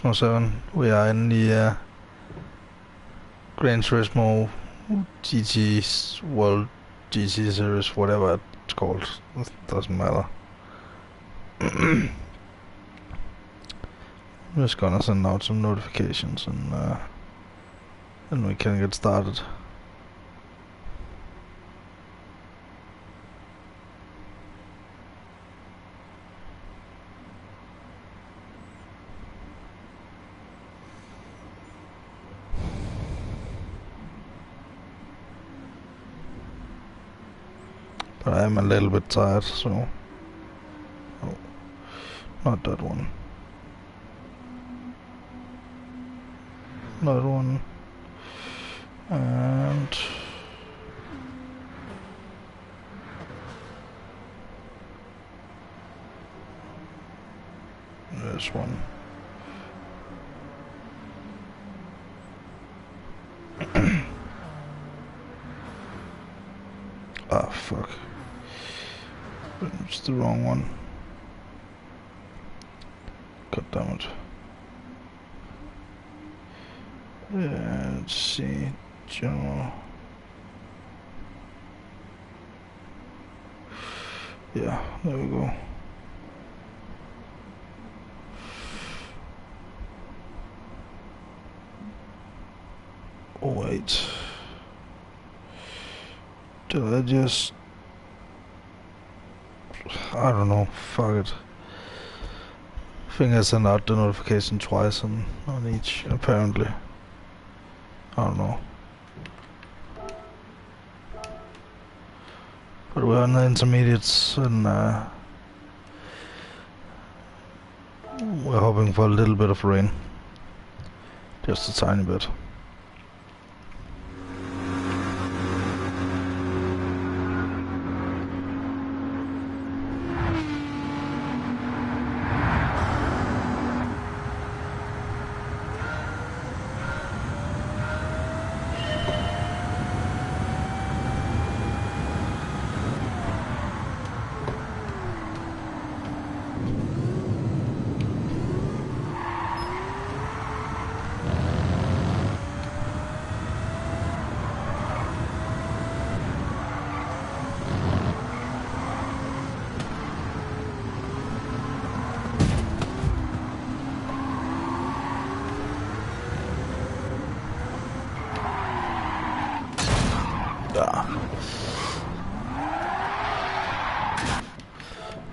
Turismo 7. We are in the Gran Turismo GT World GT Series, whatever it's called. It doesn't matter. I'm just gonna send out some notifications and then we can get started. But I'm a little bit tired, so... Oh, not that one. Another one. And... this one. Ah, fuck. It's the wrong one. God damn it. Let's see. General. Yeah, there we go. Oh, wait. Did I just... I don't know, fuck it. I think I sent out the notification twice on each, apparently. I don't know. But we're on the intermediates and we're hoping for a little bit of rain. Just a tiny bit.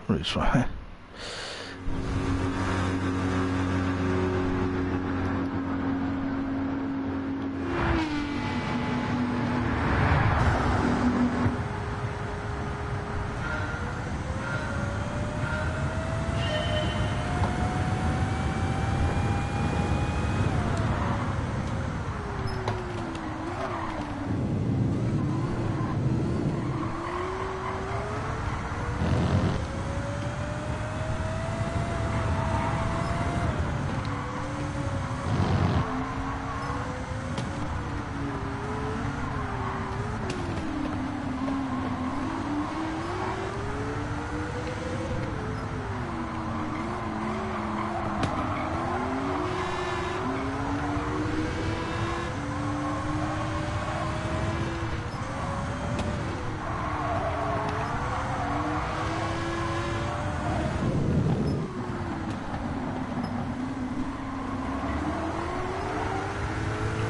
Retry.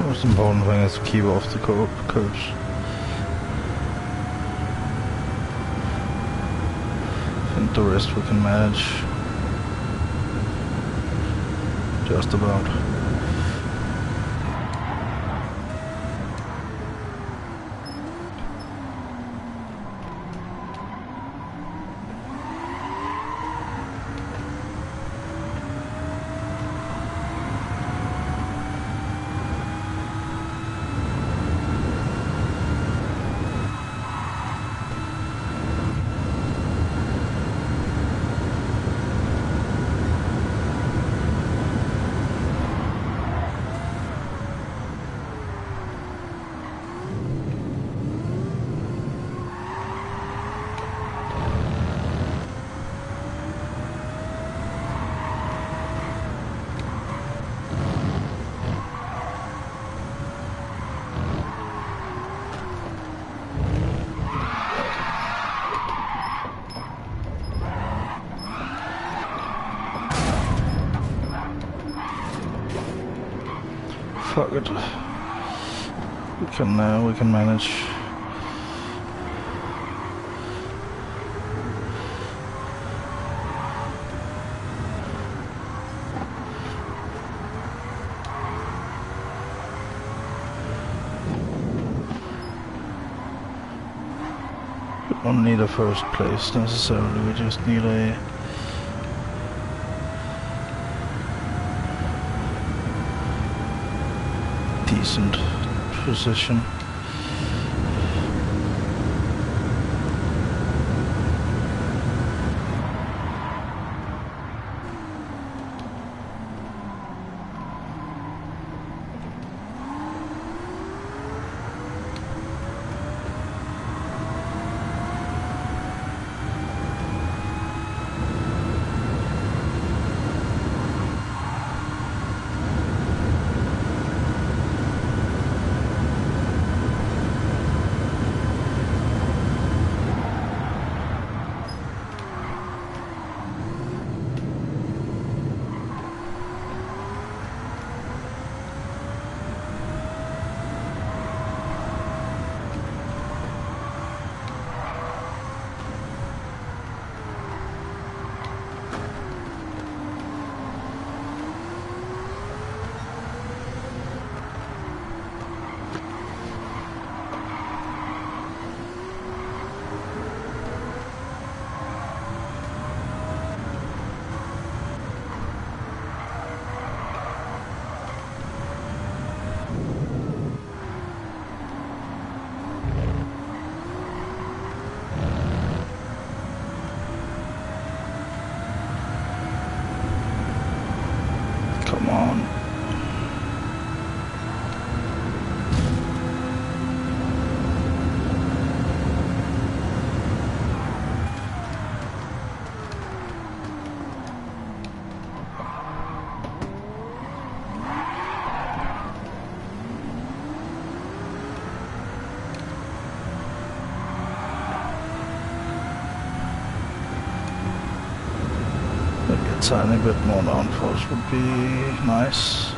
Most important thing is to keep off the curves. I think the rest we can manage. Just about. Fuck it. We can manage. We don't need a first place necessarily, we just need a decent position. Come on. Maybe a tiny bit more downforce would be nice.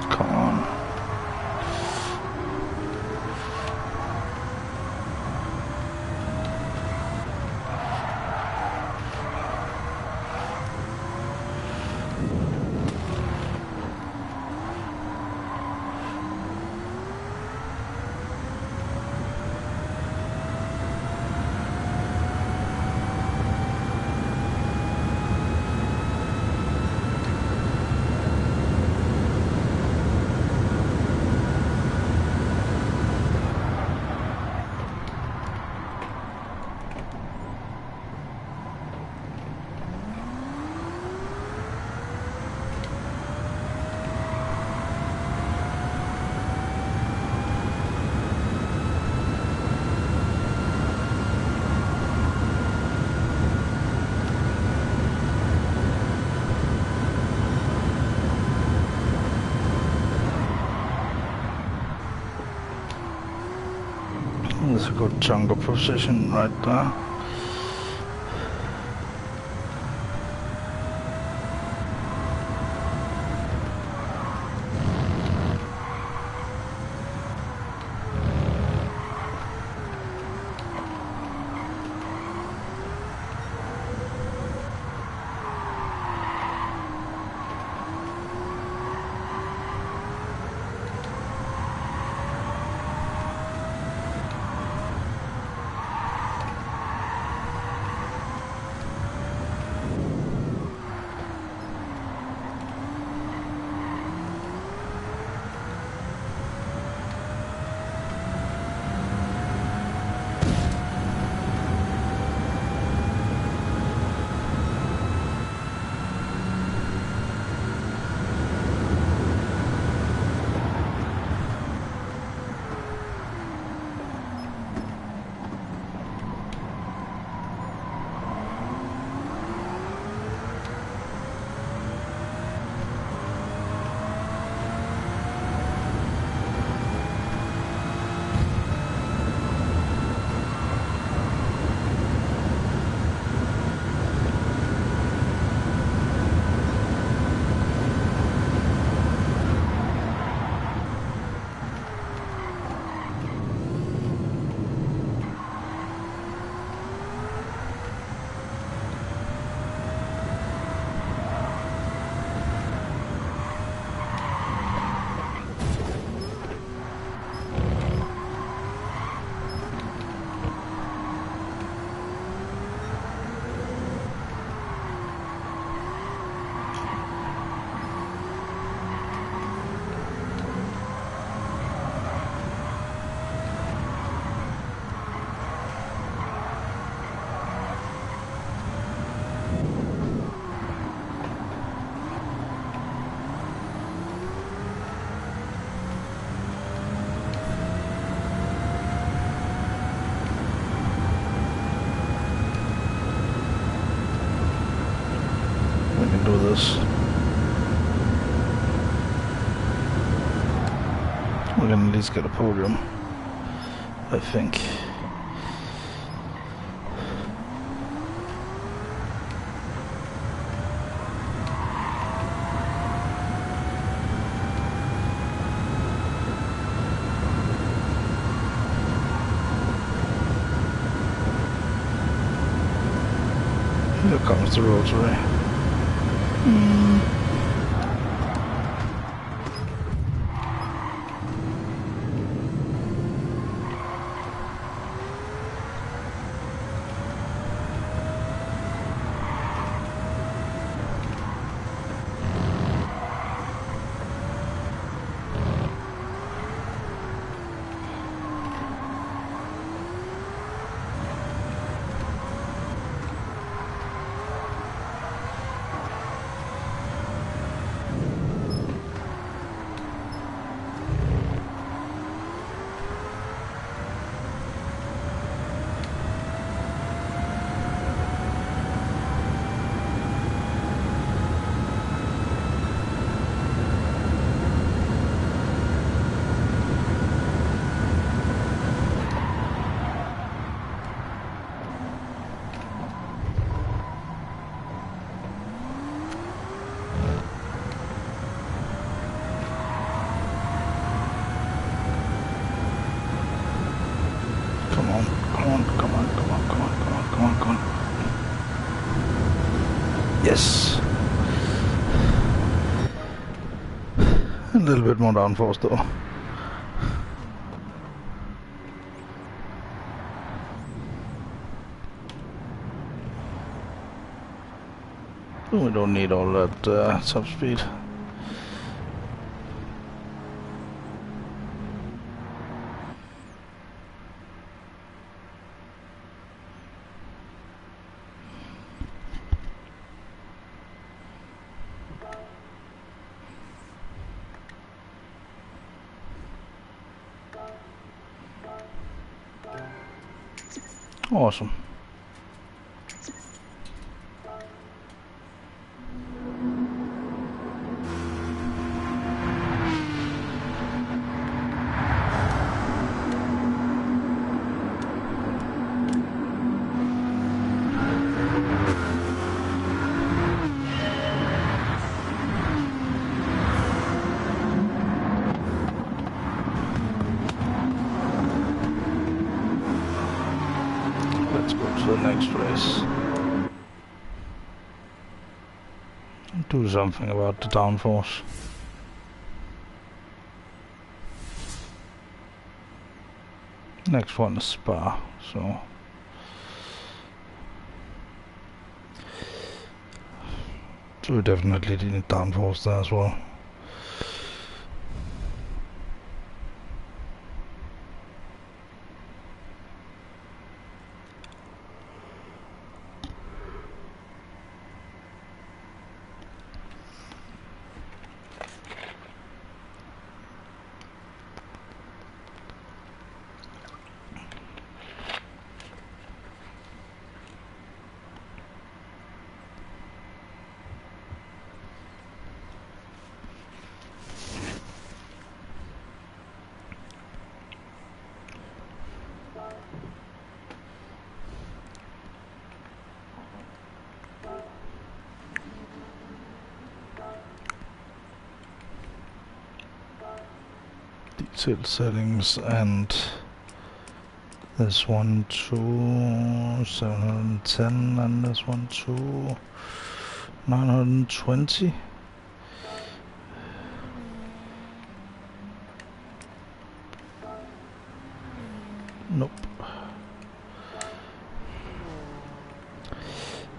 Come on. There's a good chunk of position right there. We can do this. We can at least get a podium, I think. Here comes the rotary. Come on. Yes. A little bit more downforce though. We don't need all that top speed. Awesome. Let's go to the next race. Do something about the downforce. Next one is Spa, so we definitely need downforce there as well. Detail settings, and this one to 710 and this one to 920. Nope.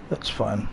That's fine.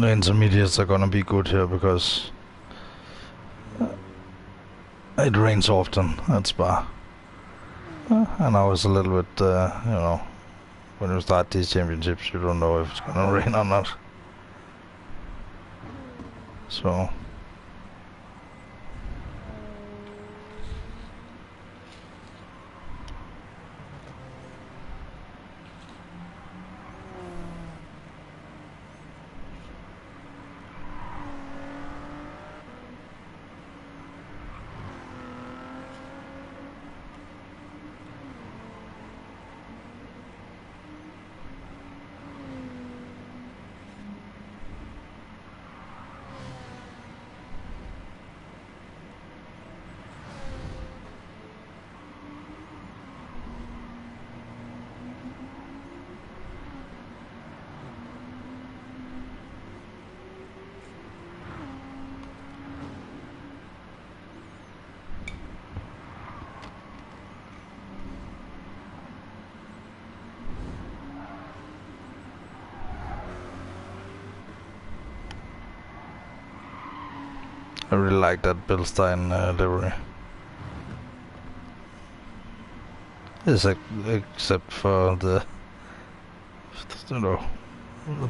the intermediates are gonna be good here because it rains often at Spa. And I was a little bit, when you start these championships, you don't know if it's gonna rain or not. So I really like that Pilsnor livery. Except for the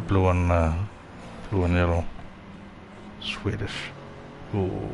blue and yellow. Swedish. Ooh.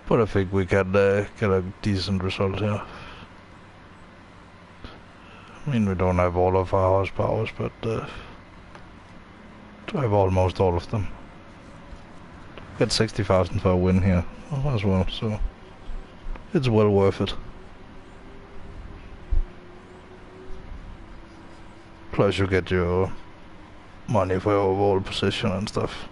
But I think we can get a decent result here. I mean, we don't have all of our horsepowers, but I have almost all of them. Get 60,000 for a win here as well, so it's well worth it. Plus you get your money for your overall position and stuff.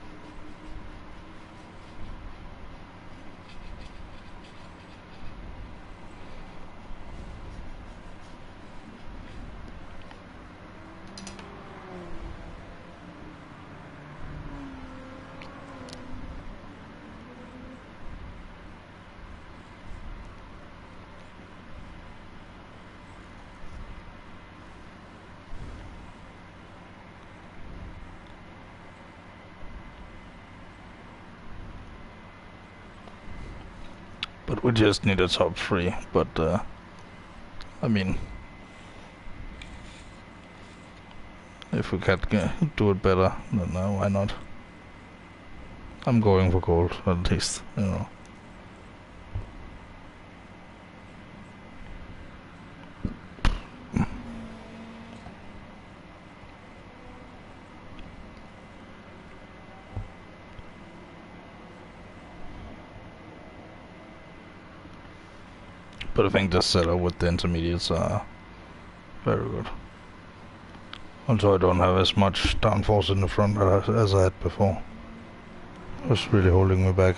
But we just need a top 3, but I mean, if we can do it better, then why not? I'm going for gold, at least, you know. But I think this setup with the intermediates are very good. Also, I don't have as much downforce in the front as I had before. It was really holding me back.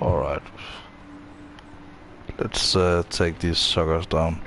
Alright, Let's take these suckers down.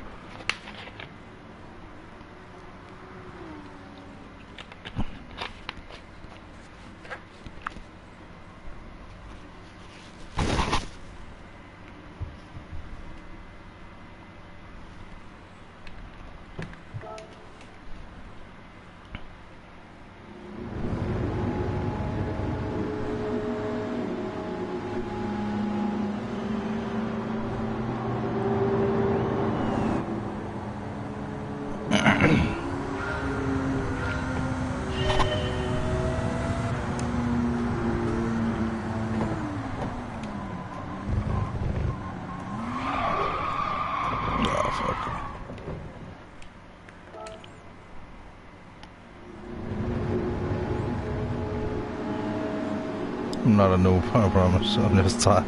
I'm not a noob, I promise. I'm just tired.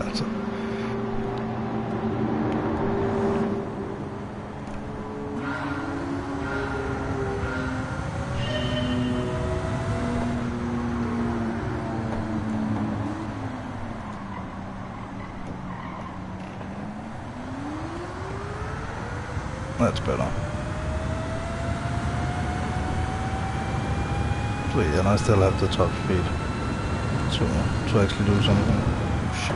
That's better. Sweet, and I still have the top speed to actually do something. Shit.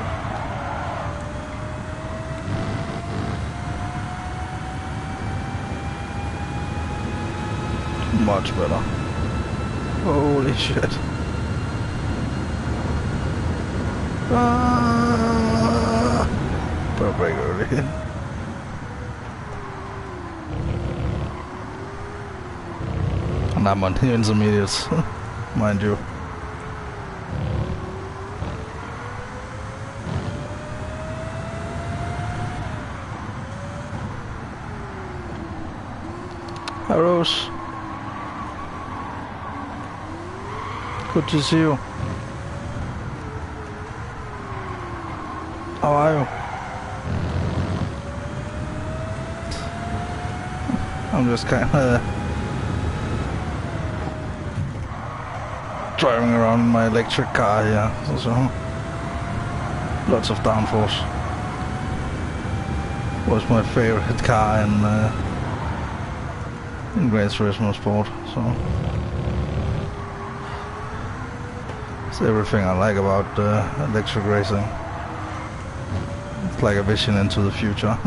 Much better. Holy shit. Ah! Put a brake early. And I'm on the intermediates, mind you. Hi Rose. Good to see you. How are you? I'm just kinda driving around in my electric car here, so lots of downforce. Was my favorite car in Gran Turismo Sport, so it's everything I like about electric racing. It's like a vision into the future.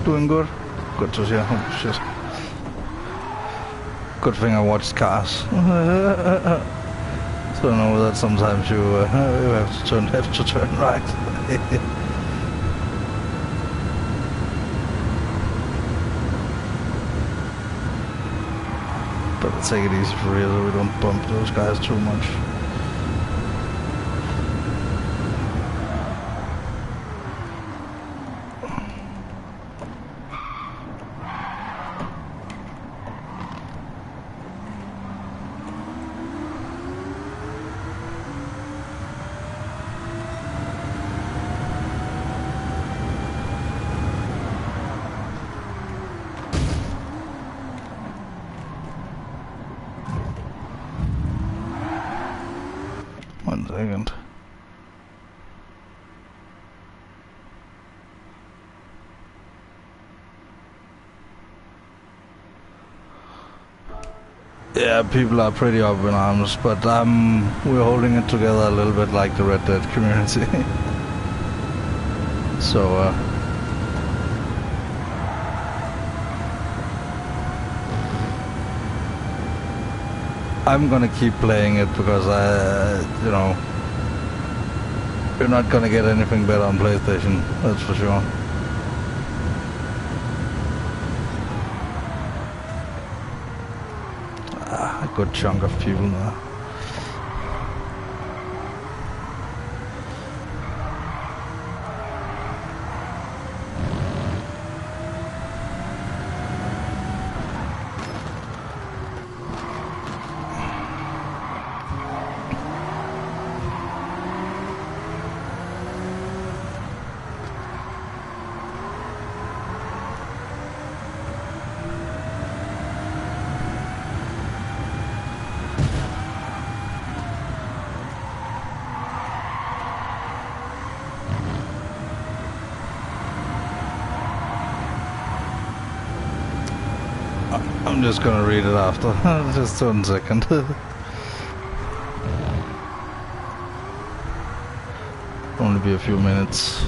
Doing good? Good to see. Oh shit. Good thing I watched Cars. So I know that sometimes you have to turn left to turn right. But take it easy for real so we don't bump those guys too much. One second. Yeah, people are pretty up in arms, but we're holding it together a little bit like the Red Dead community. So I'm gonna keep playing it because you know, you're not gonna get anything better on PlayStation, that's for sure. A good chunk of people now. I'm just gonna read it after. Just 1 second. Only be a few minutes.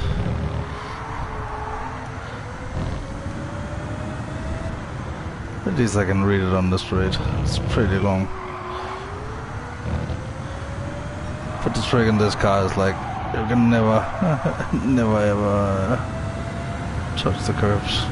At least I can read it on the street. It's pretty long. But the trick in this car is like you can never, never ever touch the curbs.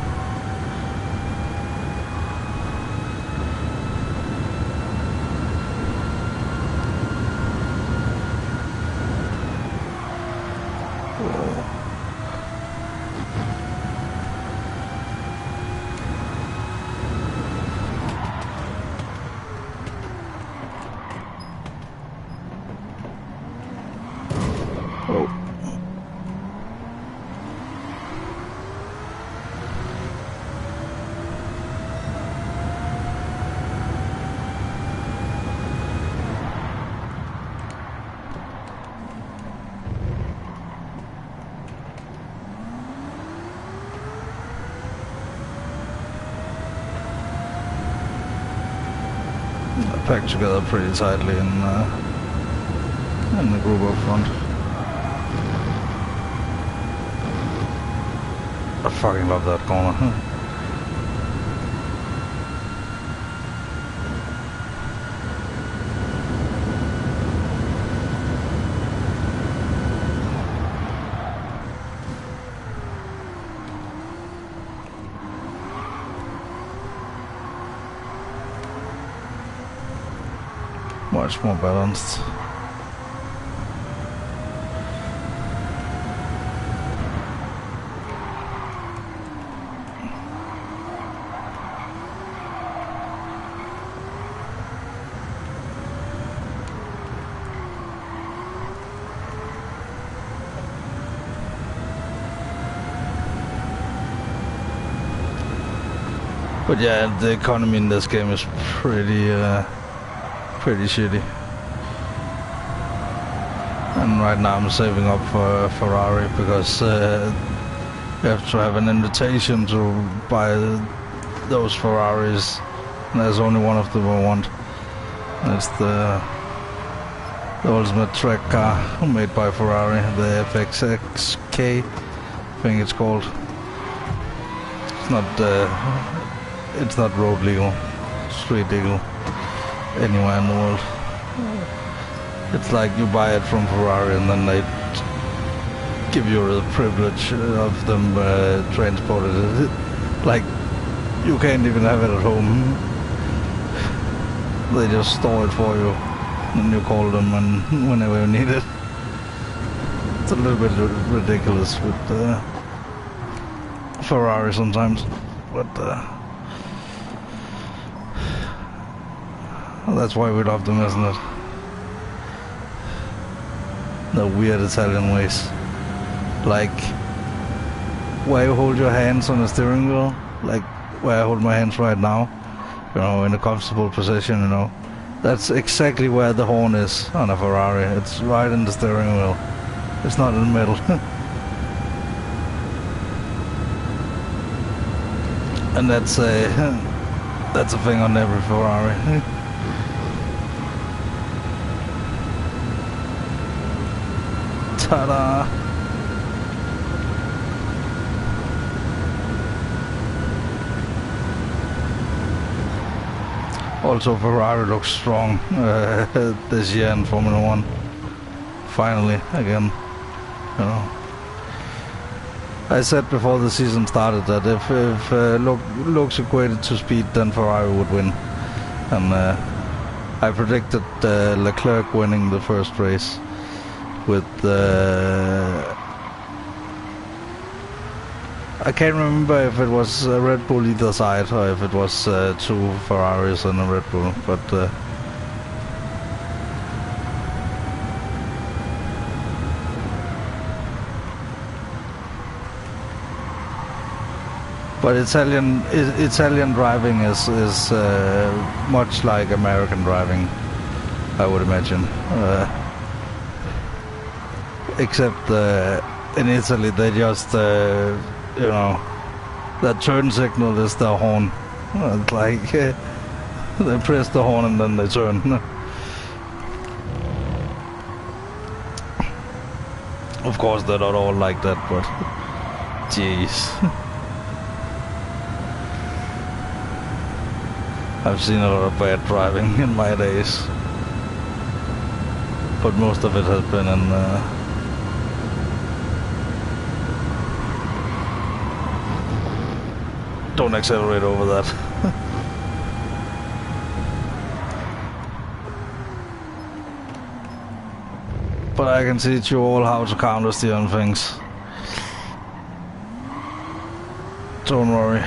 Packed together pretty tightly in the group up front. I fucking love that corner. Much more balanced. But yeah, the economy in this game is pretty shitty. And right now I'm saving up for a Ferrari because you have to have an invitation to buy those Ferraris. And there's only one of them I want. And it's the ultimate track car made by Ferrari, the FXXK, I think it's called. It's not road legal, street legal anywhere in the world. It's like you buy it from Ferrari and then they give you the privilege of them transported it. Like you can't even have it at home. They just store it for you and you call them whenever you need it. It's a little bit ridiculous with Ferrari sometimes, but well, that's why we love them, isn't it? The weird Italian ways. Like, where you hold your hands on the steering wheel, like where I hold my hands right now, you know, in a comfortable position, you know. That's exactly where the horn is on a Ferrari. It's right in the steering wheel. It's not in the middle. And that's a thing on every Ferrari. Ta-da! Also, Ferrari looks strong this year in Formula 1. Finally, again, you know. I said before the season started that if looks equated to speed, then Ferrari would win. And I predicted Leclerc winning the first race with I can't remember if it was a Red Bull either side or if it was 2 Ferraris and a Red Bull, but Italian driving is much like American driving, I would imagine. Except in Italy they just, you know, the turn signal is the horn. It's like they press the horn and then they turn. Of course, they're not all like that, but jeez. I've seen a lot of bad driving in my days, but most of it has been in don't accelerate over that. But I can teach you all how to counter steer on things. Don't worry.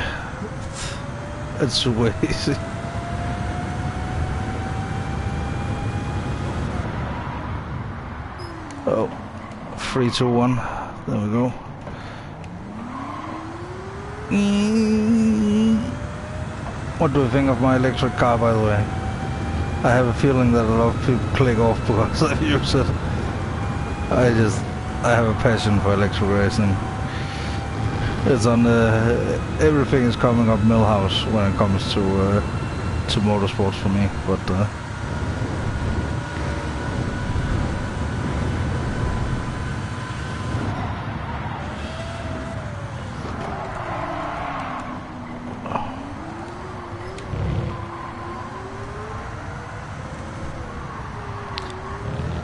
It's super easy. Oh, 3, 2, 1. There we go. What do you think of my electric car, by the way? I have a feeling that a lot of people click off because I use it. I have a passion for electric racing. It's on everything is coming up Millhouse when it comes to motorsports for me, but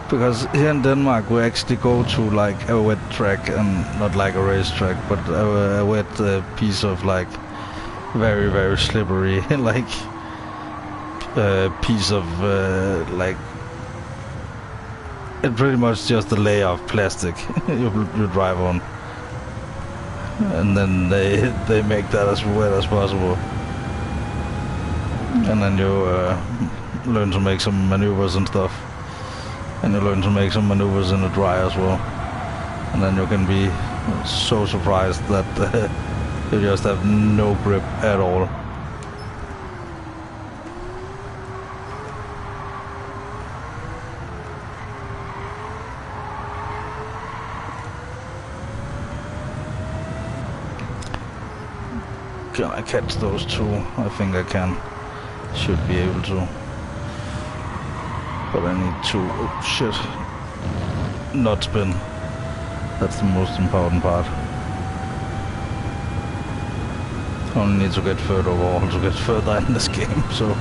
because here in Denmark we actually go to like a wet track, and not like a race track, but a wet piece of like very, very slippery like piece of like it's pretty much just a layer of plastic you drive on, and then they make that as wet as possible, and then you learn to make some maneuvers and stuff. And you learn to make some maneuvers in the dry as well. And then you can be so surprised that you just have no grip at all. Can I catch those two? I think I can. Should be able to. But I need to, oh shit, not spin. That's the most important part. I only need to get further overall to get further in this game, so.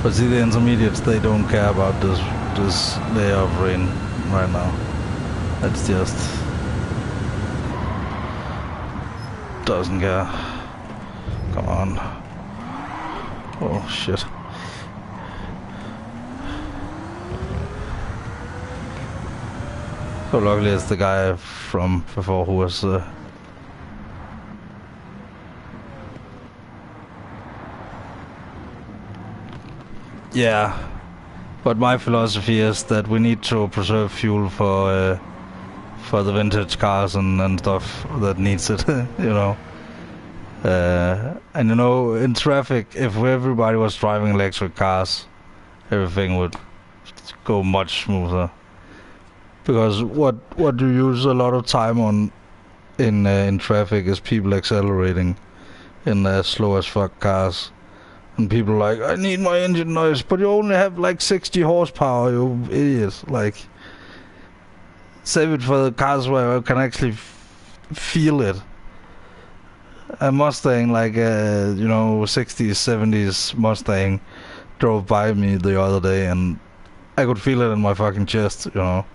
But see, the intermediates, they don't care about this layer of rain right now. That's just doesn't care. Come on. Oh shit. So luckily it's the guy from before who was yeah, but my philosophy is that we need to preserve fuel for the vintage cars and stuff that needs it, you know. And you know, in traffic, if everybody was driving electric cars, everything would go much smoother. Because what you use a lot of time on in traffic is people accelerating in slow as fuck cars, and people are like, I need my engine noise, but you only have like 60 horsepower, you idiot. Like, save it for the cars where I can actually feel it. A Mustang, like you know, 60s, 70s Mustang drove by me the other day, and I could feel it in my fucking chest, you know.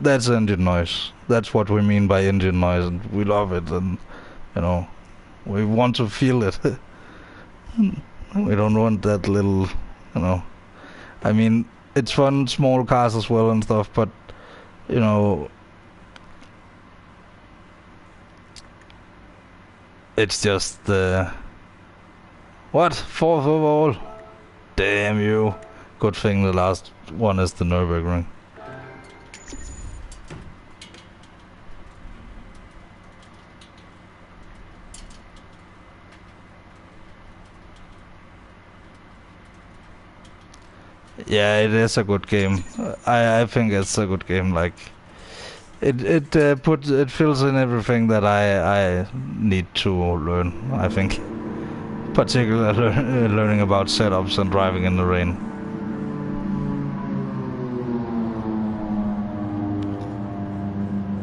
That's engine noise. That's what we mean by engine noise, and we love it, and you know, we want to feel it. We don't want that little, you know. I mean, it's fun, small cars as well and stuff, but you know, it's just what? 4th overall? Damn you! Good thing the last one is the Nürburgring. Yeah, it is a good game. I think it's a good game. Like, it fills in everything that I need to learn. I think, particularly learning about setups and driving in the rain.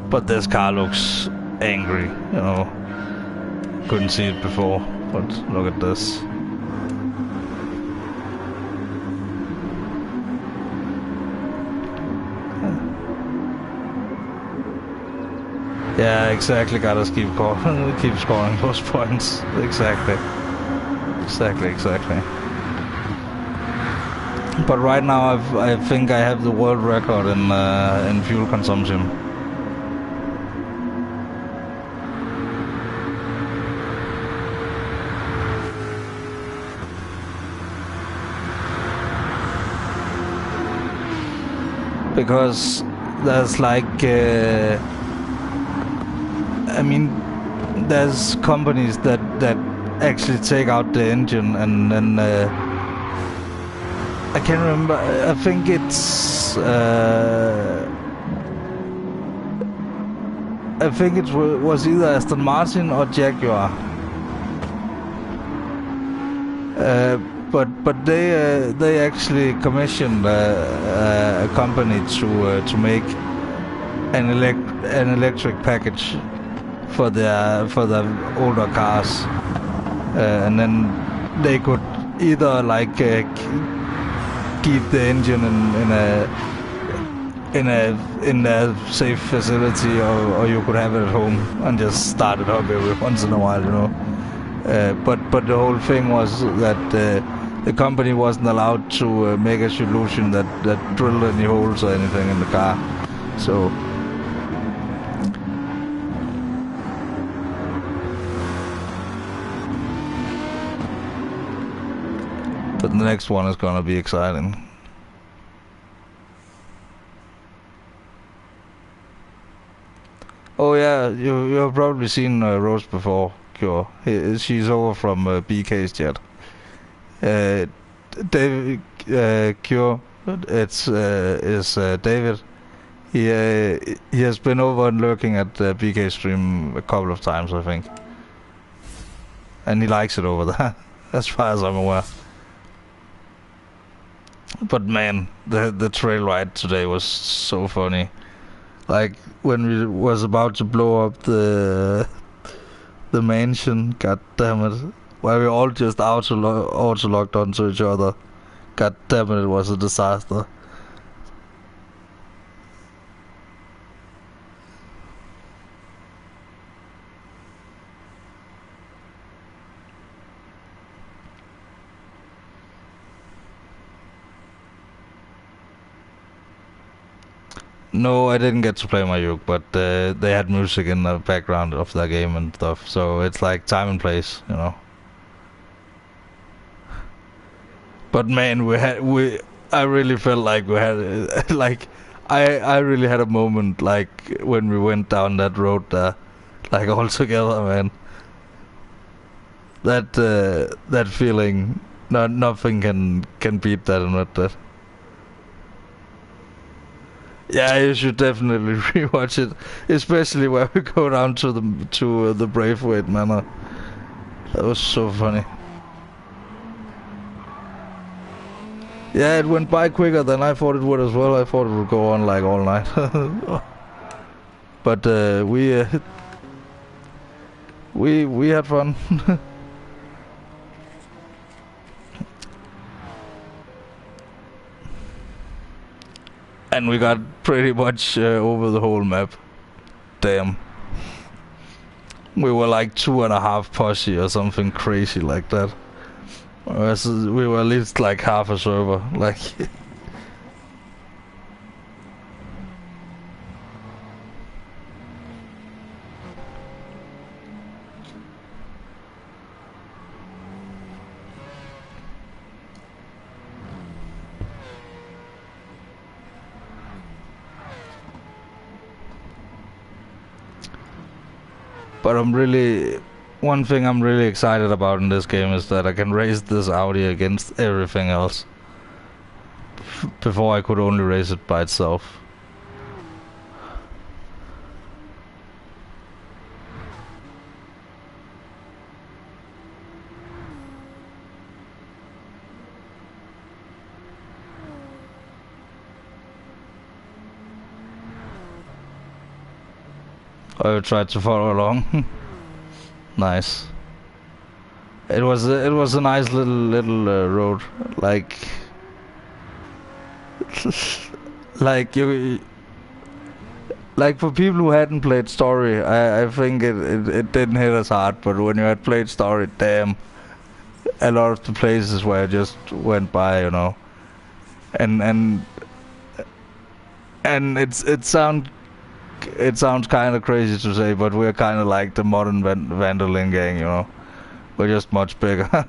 But this car looks angry, you know. Couldn't see it before, but look at this. Yeah, exactly. Gotta keep scoring those points. Exactly. But right now, I think I have the world record in fuel consumption. Because there's like, I mean, there's companies that actually take out the engine and then I can't remember. I think it's was either Aston Martin or Jaguar. But they actually commissioned a company to make an electric package for the older cars, and then they could either like keep the engine in a safe facility, or you could have it at home and just start it up every once in a while, you know. But the whole thing was that the company wasn't allowed to make a solution that drilled any holes or anything in the car. So but the next one is gonna be exciting. Oh yeah, you've probably seen Rose before, Cure. She's over from BK's jet. David Cure, is David. He has been over and lurking at BK stream a couple of times, I think, and he likes it over there, as far as I'm aware. But man, the trail ride today was so funny. Like when we was about to blow up the mansion, god damn it, where we all just auto locked onto each other. God damn it was a disaster. No, I didn't get to play my uke, but they had music in the background of the game and stuff, so it's like time and place, you know. But man, I really felt like we had like I really had a moment like when we went down that road there, like all together, man. That feeling, nothing can beat that and not that. Yeah, you should definitely rewatch it, especially where we go down to the Braithwaite Manor. That was so funny. Yeah, it went by quicker than I thought it would as well. I thought it would go on like all night. But we had fun. And we got pretty much over the whole map. Damn. We were like 2.5 posse or something crazy like that. Whereas we were at least like half a server. Like. But one thing I'm really excited about in this game is that I can race this Audi against everything else. Before I could only race it by itself. I tried to follow along. Nice. It was a nice little road, like like you like for people who hadn't played story, I think it didn't hit as hard. But when you had played story, damn, a lot of the places where I just went by, you know, and and and it sounds kind of crazy to say, but we're kind of like the modern Vandalin gang, you know. We're just much bigger.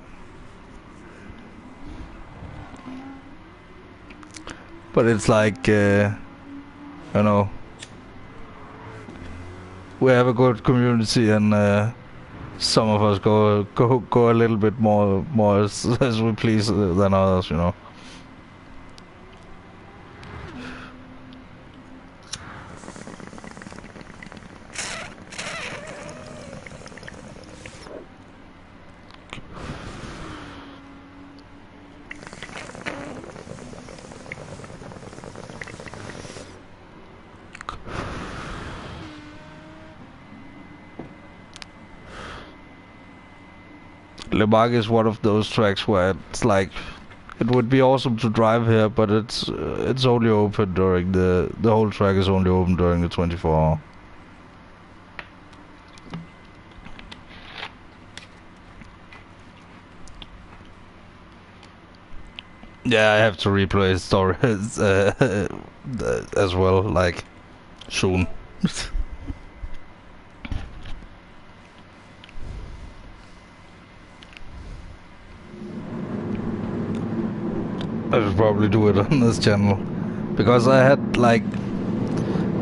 But it's like, you know, we have a good community, and some of us go a little bit more as we please than others, you know. Le Mans is one of those tracks where it's like it would be awesome to drive here, but it's only open during the whole track is only open during the 24 hour. Yeah, I have to replay story as well, like soon. I should probably do it on this channel because I had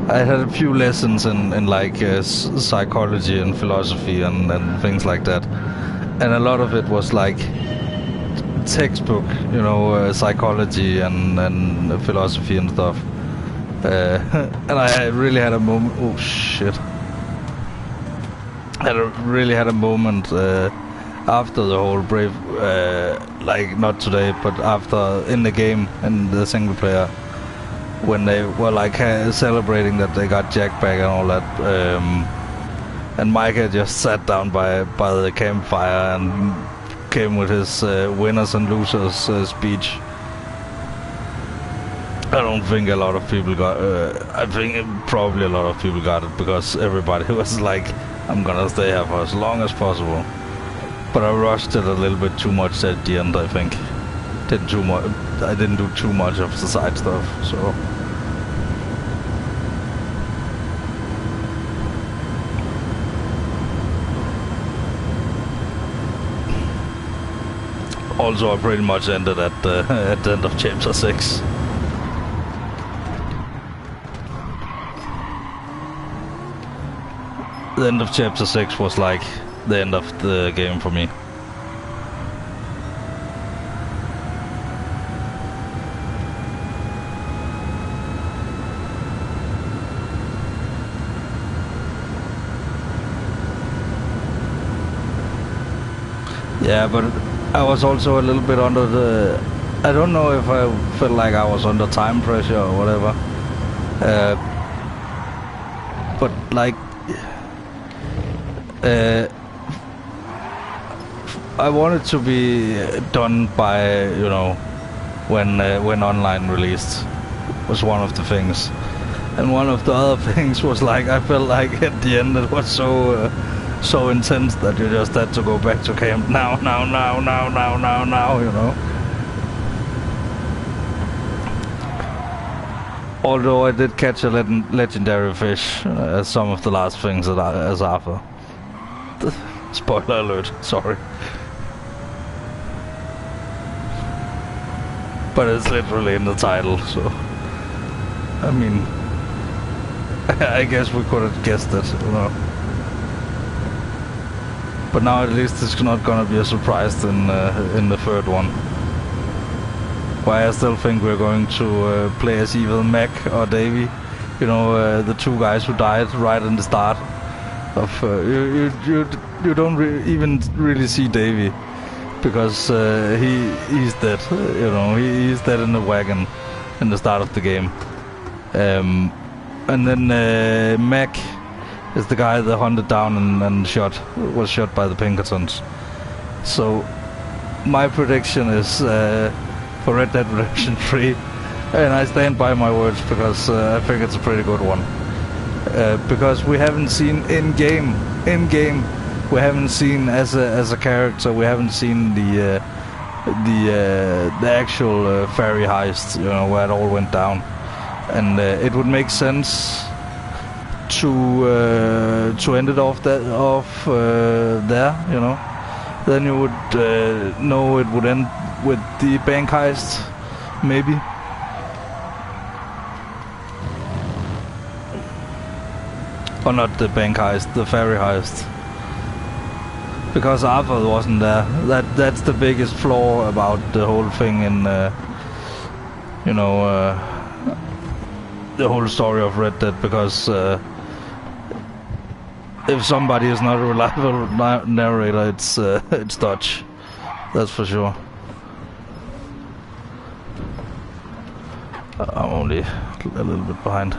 a few lessons in like psychology and philosophy and things like that, and a lot of it was like textbook, you know, psychology and philosophy and stuff. And I really had a moment. Oh shit! Really had a moment after the whole Brave, like not today, but after in the game in the single player, when they were like celebrating that they got Jack back and all that. And Micah just sat down by the campfire and came with his winners and losers speech. I don't think a lot of people got. I think probably a lot of people got it because everybody was like, "I'm gonna stay here for as long as possible." But I rushed it a little bit too much at the end. I think didn't too much. I didn't do too much of the side stuff. So. Also, I pretty much ended at the end of chapter 6. The end of chapter 6 was like the end of the game for me. Yeah, but I was also a little bit under the... I don't know if I felt like I was under time pressure or whatever. But like... I wanted to be done by, you know, when online released was one of the things. And one of the other things was like, I felt like at the end it was so intense that you just had to go back to camp now, you know. Although I did catch a legendary fish as some of the last things as Arthur. Spoiler alert, sorry. But it's literally in the title, so... I mean... I guess we could have guessed it, you know. But now at least it's not gonna be a surprise in the third one. Why I still think we're going to play as either Mac or Davey. You know, the two guys who died right in the start. Of you don't even really see Davey because he's dead. You know, he's dead in the wagon in the start of the game. And then Mac is the guy that hunted down and was shot by the Pinkertons. So my prediction is for Red Dead Redemption 3, and I stand by my words because I think it's a pretty good one. Because we haven't seen in game, we haven't seen as a character, we haven't seen the actual ferry heist, you know, where it all went down, and it would make sense to end it off there, you know. Then you would know it would end with the bank heist, maybe. Or not the bank heist, the ferry heist. Because Arthur wasn't there. That's the biggest flaw about the whole thing in, you know, the whole story of Red Dead. Because if somebody is not a reliable narrator, it's Dutch. That's for sure. I'm only a little bit behind.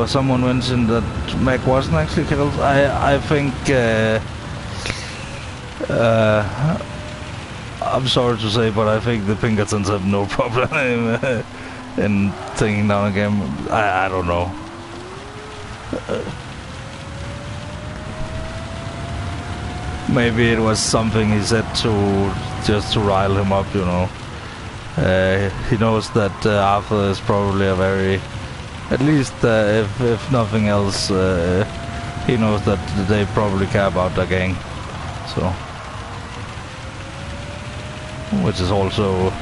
Someone mentioned that Mac wasn't actually killed. I think I'm sorry to say, but I think the Pinkertons have no problem in taking down a game. I don't know. Maybe it was something he said just to rile him up, you know. He knows that Arthur is probably a very, at least if nothing else, he knows that they probably care about the gang. So, which is also,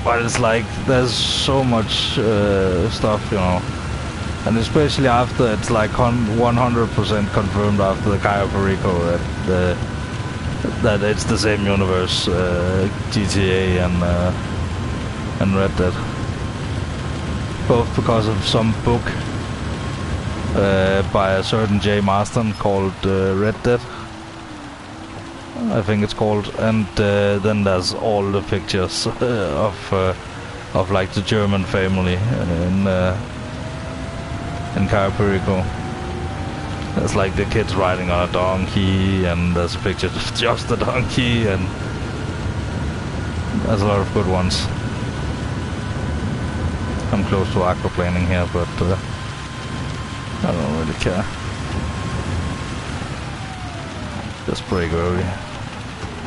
but it's like there's so much stuff, you know. And especially after it's like 100% confirmed after the Cayo Perico that it's the same universe, GTA and Red Dead. Both because of some book by a certain J. Marston called Red Dead, I think it's called, and then there's all the pictures of like the German family in Cayo Perico. There's like the kids riding on a donkey, and there's a picture of just the donkey, and there's a lot of good ones. I'm close to aquaplaning here, but I don't really care. Just brake early,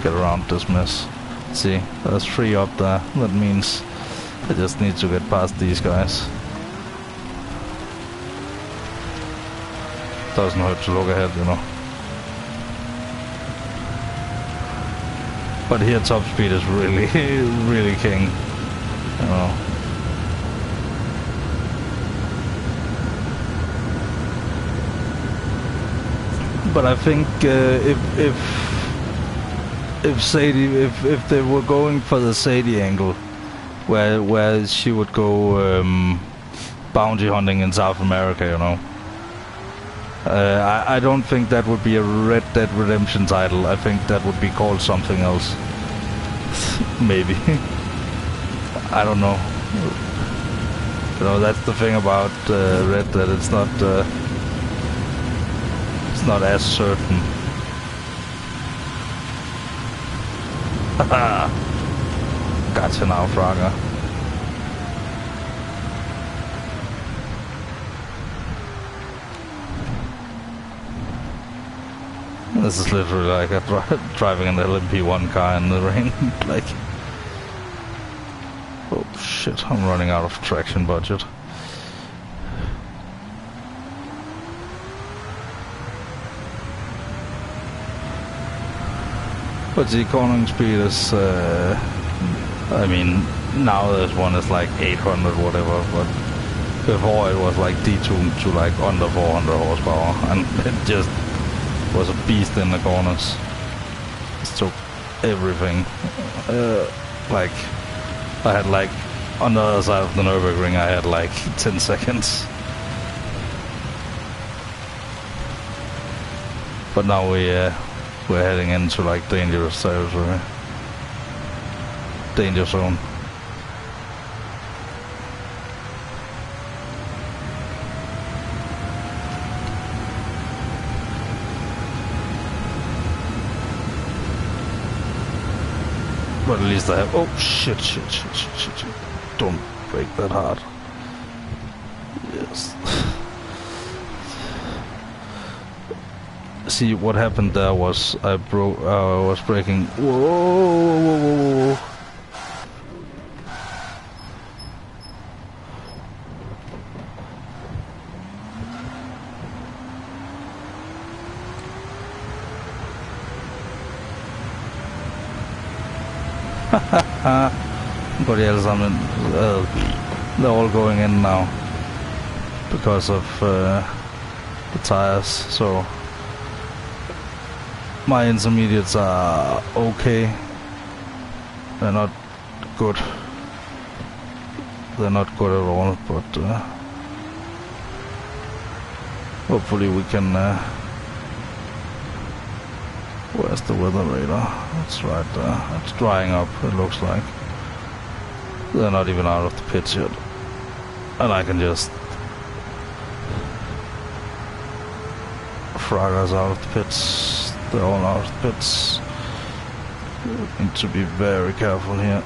get around this mess. See, there's 3 up there. That means I just need to get past these guys. Doesn't hurt to look ahead, you know. But here top speed is really, really king, you know. But I think if Sadie, if they were going for the Sadie angle, where she would go bounty hunting in South America, you know. I don't think that would be a Red Dead Redemption title. I think that would be called something else. Maybe. I don't know. You know, that's the thing about Red Dead. It's not as certain. Haha. Gotcha now, Fraga. This is literally like driving an LMP1 car in the rain. Like, oh shit, I'm running out of traction budget. But the cornering speed is, I mean, now this one is like 800 whatever, but before it was like detuned to like under 400 horsepower, and it just was a beast in the corners. It took everything. Like, I had like, on the other side of the Nürburgring, I had like 10 seconds. But now we're heading into like dangerous territory. danger zone. But at least I have... Oh, shit. Don't break that hard. Yes. See, what happened there was I was braking... Whoa. But yeah, they're all going in now because of the tires, so my intermediates are okay. They're not good. They're not good at all, but hopefully we can... Where's the weather radar? It's right there. It's drying up, it looks like. They're not even out of the pits yet. And I can just... frag us out of the pits. They're all out of the pits. We need to be very careful here.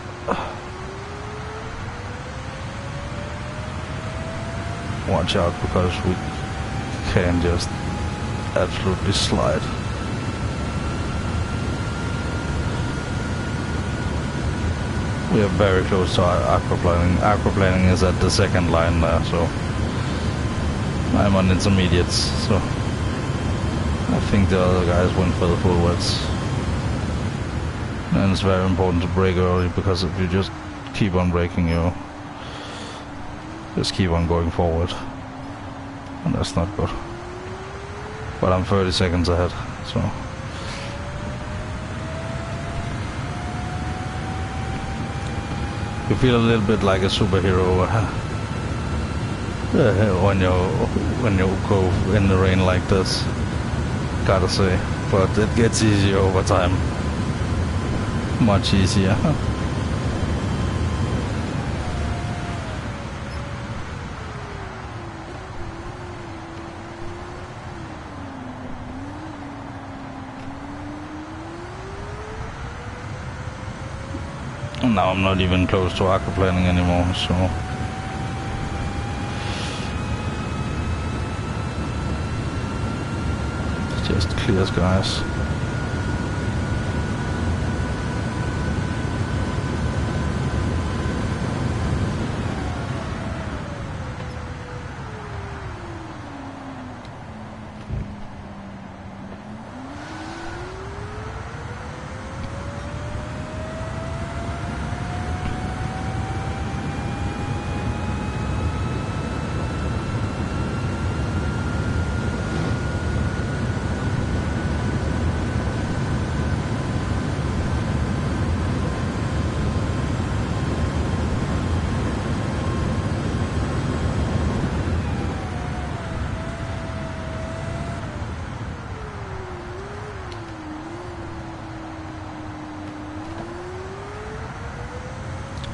Watch out, because we can just absolutely slide. We are very close to our aquaplaning. Aquaplaning is at the second line there, so I'm on intermediates, so I think the other guys went for the full wets. And it's very important to brake early, because if you just keep on braking, you just keep on going forward, and that's not good. But I'm 30 seconds ahead, so you feel a little bit like a superhero when you go in the rain like this, gotta say. But it gets easier over time, much easier. Now I'm not even close to aquaplaning anymore, so just clear skies.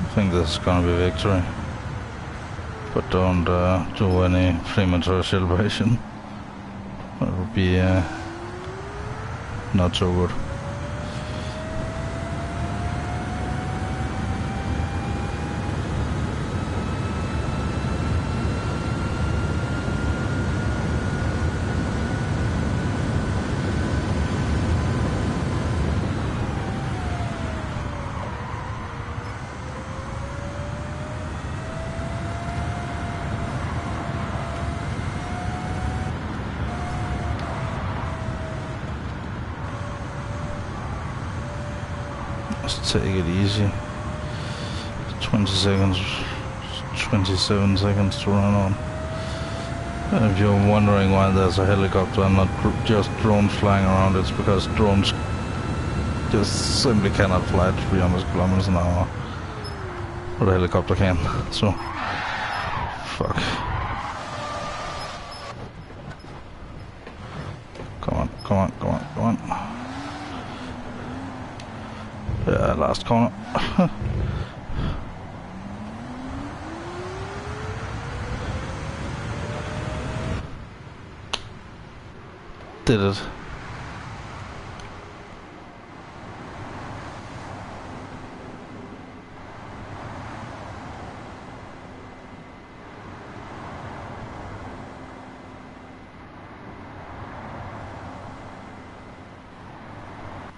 I think this is gonna be victory, but don't do any premature celebration. That would be not so good. Let's take it easy. 20 seconds, 27 seconds to run on. And if you're wondering why there's a helicopter and not just drones flying around, it's because drones just simply cannot fly at 300 kilometers an hour. But a helicopter can, so fuck. Come on. Yeah, last corner. Did it?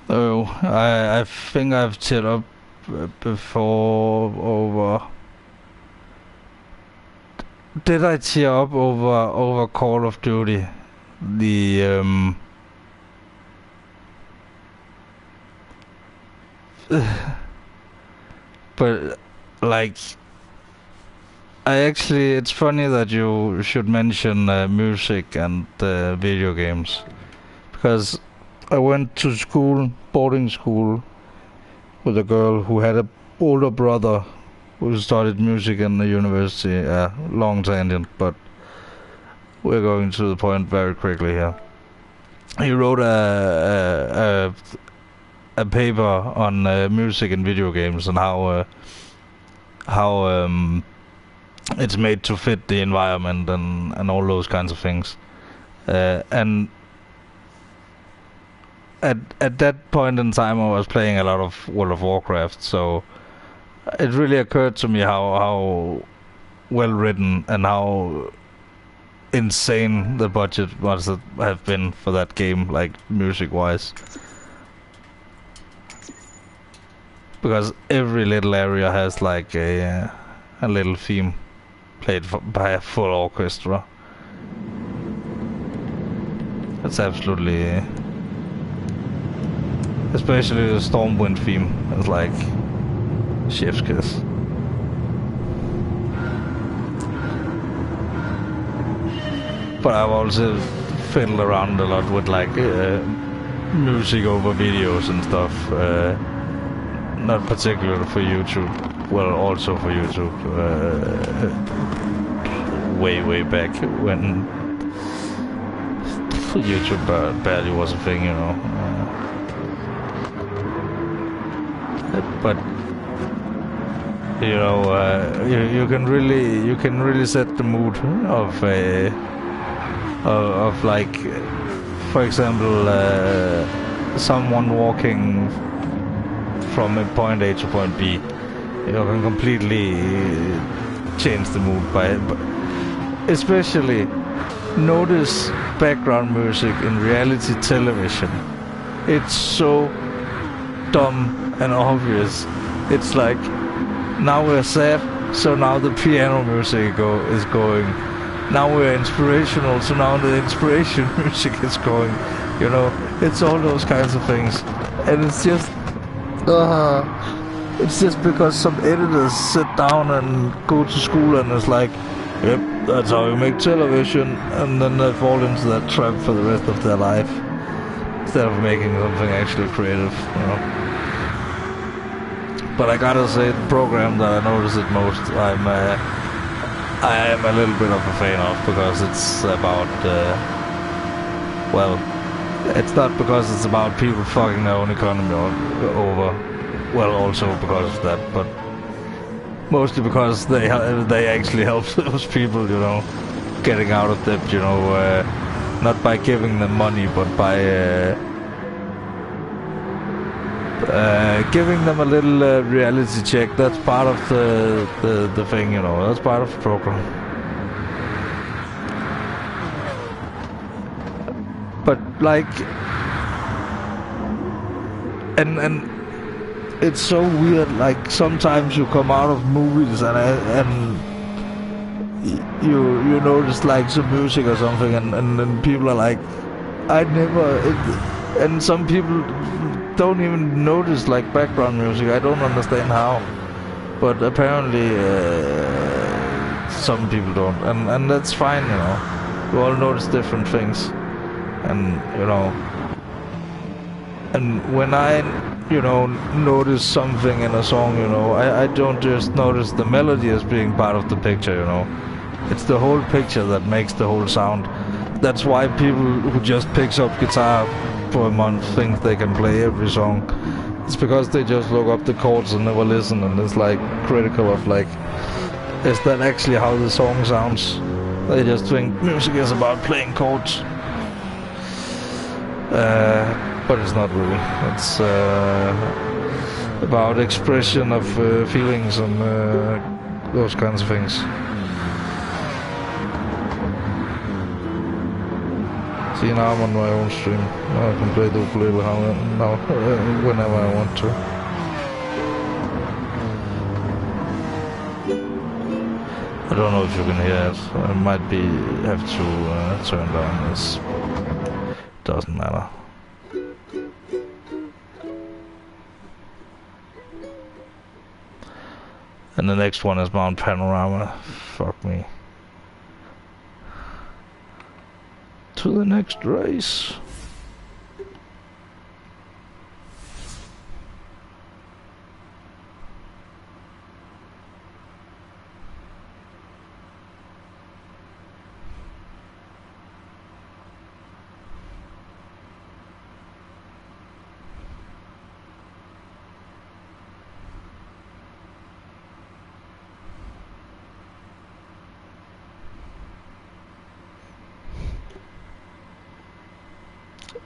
Oh, I think I've teared up before over. Did I tear up over Call of Duty? The but like it's funny that you should mention music and video games, because I went to school, boarding school, with a girl who had a older brother who studied music in the university. Long tangent, but we're going to the point very quickly here. He wrote a paper on music and video games and how it's made to fit the environment and all those kinds of things. And at that point in time, I was playing a lot of World of Warcraft, so it really occurred to me how well written and how insane the budget must have been for that game, like music wise, because every little area has like a little theme played by a full orchestra. It's absolutely, especially the Stormwind theme. It's like chef's kiss. But I've also fiddled around a lot with like music over videos and stuff. Not particularly for YouTube. Well, also for YouTube. Way back when YouTube barely was a thing, you know. But you know, you can really set the mood of like, for example, someone walking from point A to point B. You know, can completely change the mood by it. But especially notice background music in reality television. It's so dumb and obvious. It's like, now we're sad, so now the piano music is going. Now we're inspirational, so now the inspiration music is going. You know, it's all those kinds of things. And it's just because some editors sit down and go to school and it's like, yep, that's how you make television, and then they fall into that trap for the rest of their life instead of making something actually creative, you know. But I gotta say, the program that I notice it most, I am a little bit of a fan of, because it's about well, it's not because it's about people fucking their own economy over. Well, also because of that, but mostly because they actually help those people, you know, getting out of debt, you know, not by giving them money, but by giving them a little reality check. That's part of the thing, you know. That's part of the program. But like, and it's so weird. Like, sometimes you come out of movies and you notice like some music or something, and then people are like, I never. And some people don't even notice like background music. I don't understand how, but apparently some people don't, and that's fine, you know. We all notice different things, and you know. And when I, you know, notice something in a song, you know, I don't just notice the melody as being part of the picture, you know. It's the whole picture that makes the whole sound. That's why people who just picks up guitar for a month think they can play every song. It's because they just look up the chords and never listen, and it's like critical of like, is that actually how the song sounds? They just think music is about playing chords. But it's not really. It's about expression of feelings and those kinds of things. See, now I'm on my own stream. Now I can play the ukulele now, whenever I want to. I don't know if you can hear it. I might have to turn down this. Doesn't matter. And the next one is Mount Panorama. Fuck me. To the next race.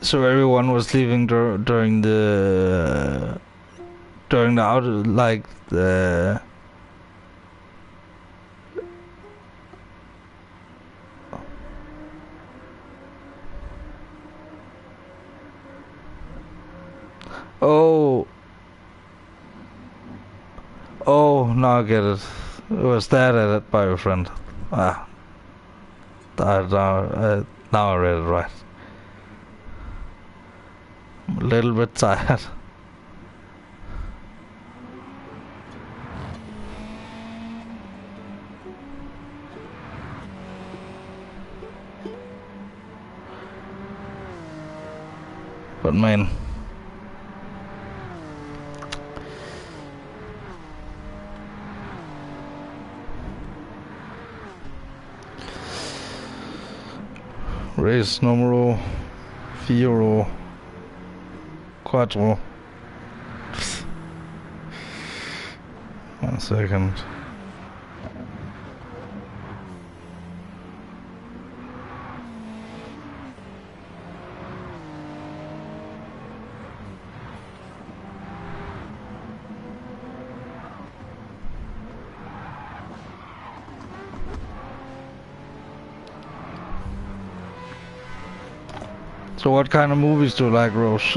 So everyone was leaving during the out, like the. Oh, now I get it. It was that edit by your friend. Ah, now I read it right. I'm a little bit tired. But man, race numero 4 4. 1 second. So what kind of movies do you like, Rose?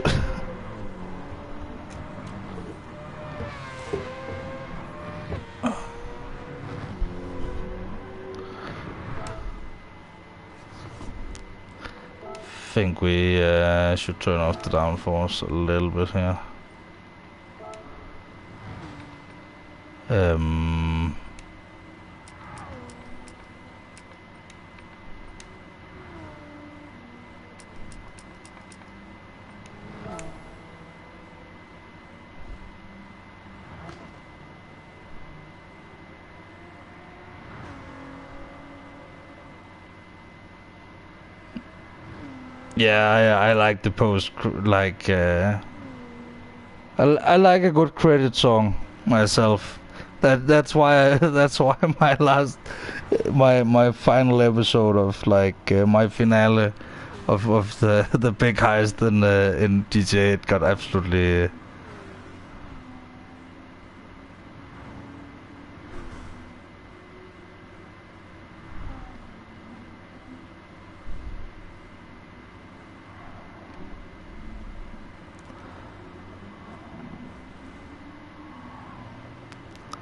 I think we should turn off the downforce a little bit here. Yeah, I like the post, like, I like a good credit song myself. That's why my final episode of like my finale of the big heist in GTA, it got absolutely.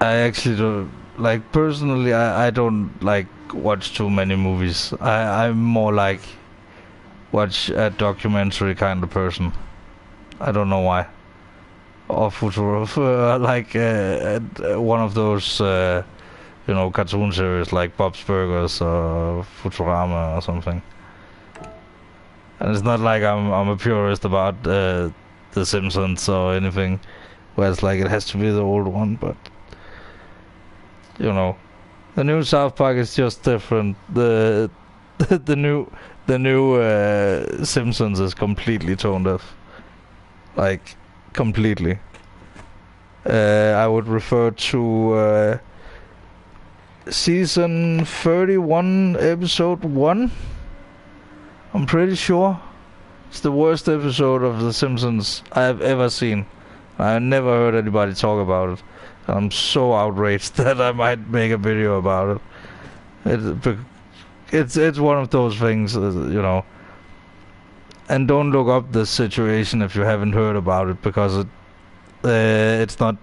I actually don't like personally. I don't like watch too many movies. I'm more like watch a documentary kind of person. I don't know why. Or Futuro, like one of those cartoon series like Bob's Burgers or Futurama or something. And it's not like I'm a purist about The Simpsons or anything, where it's like it has to be the old one, but. The new South Park is just different. The new Simpsons is completely tone deaf, like completely. I would refer to season 31, episode 1. I'm pretty sure. It's the worst episode of The Simpsons I have ever seen. I never heard anybody talk about it. I'm so outraged that I might make a video about it. It's one of those things, And don't look up this situation if you haven't heard about it, because it's not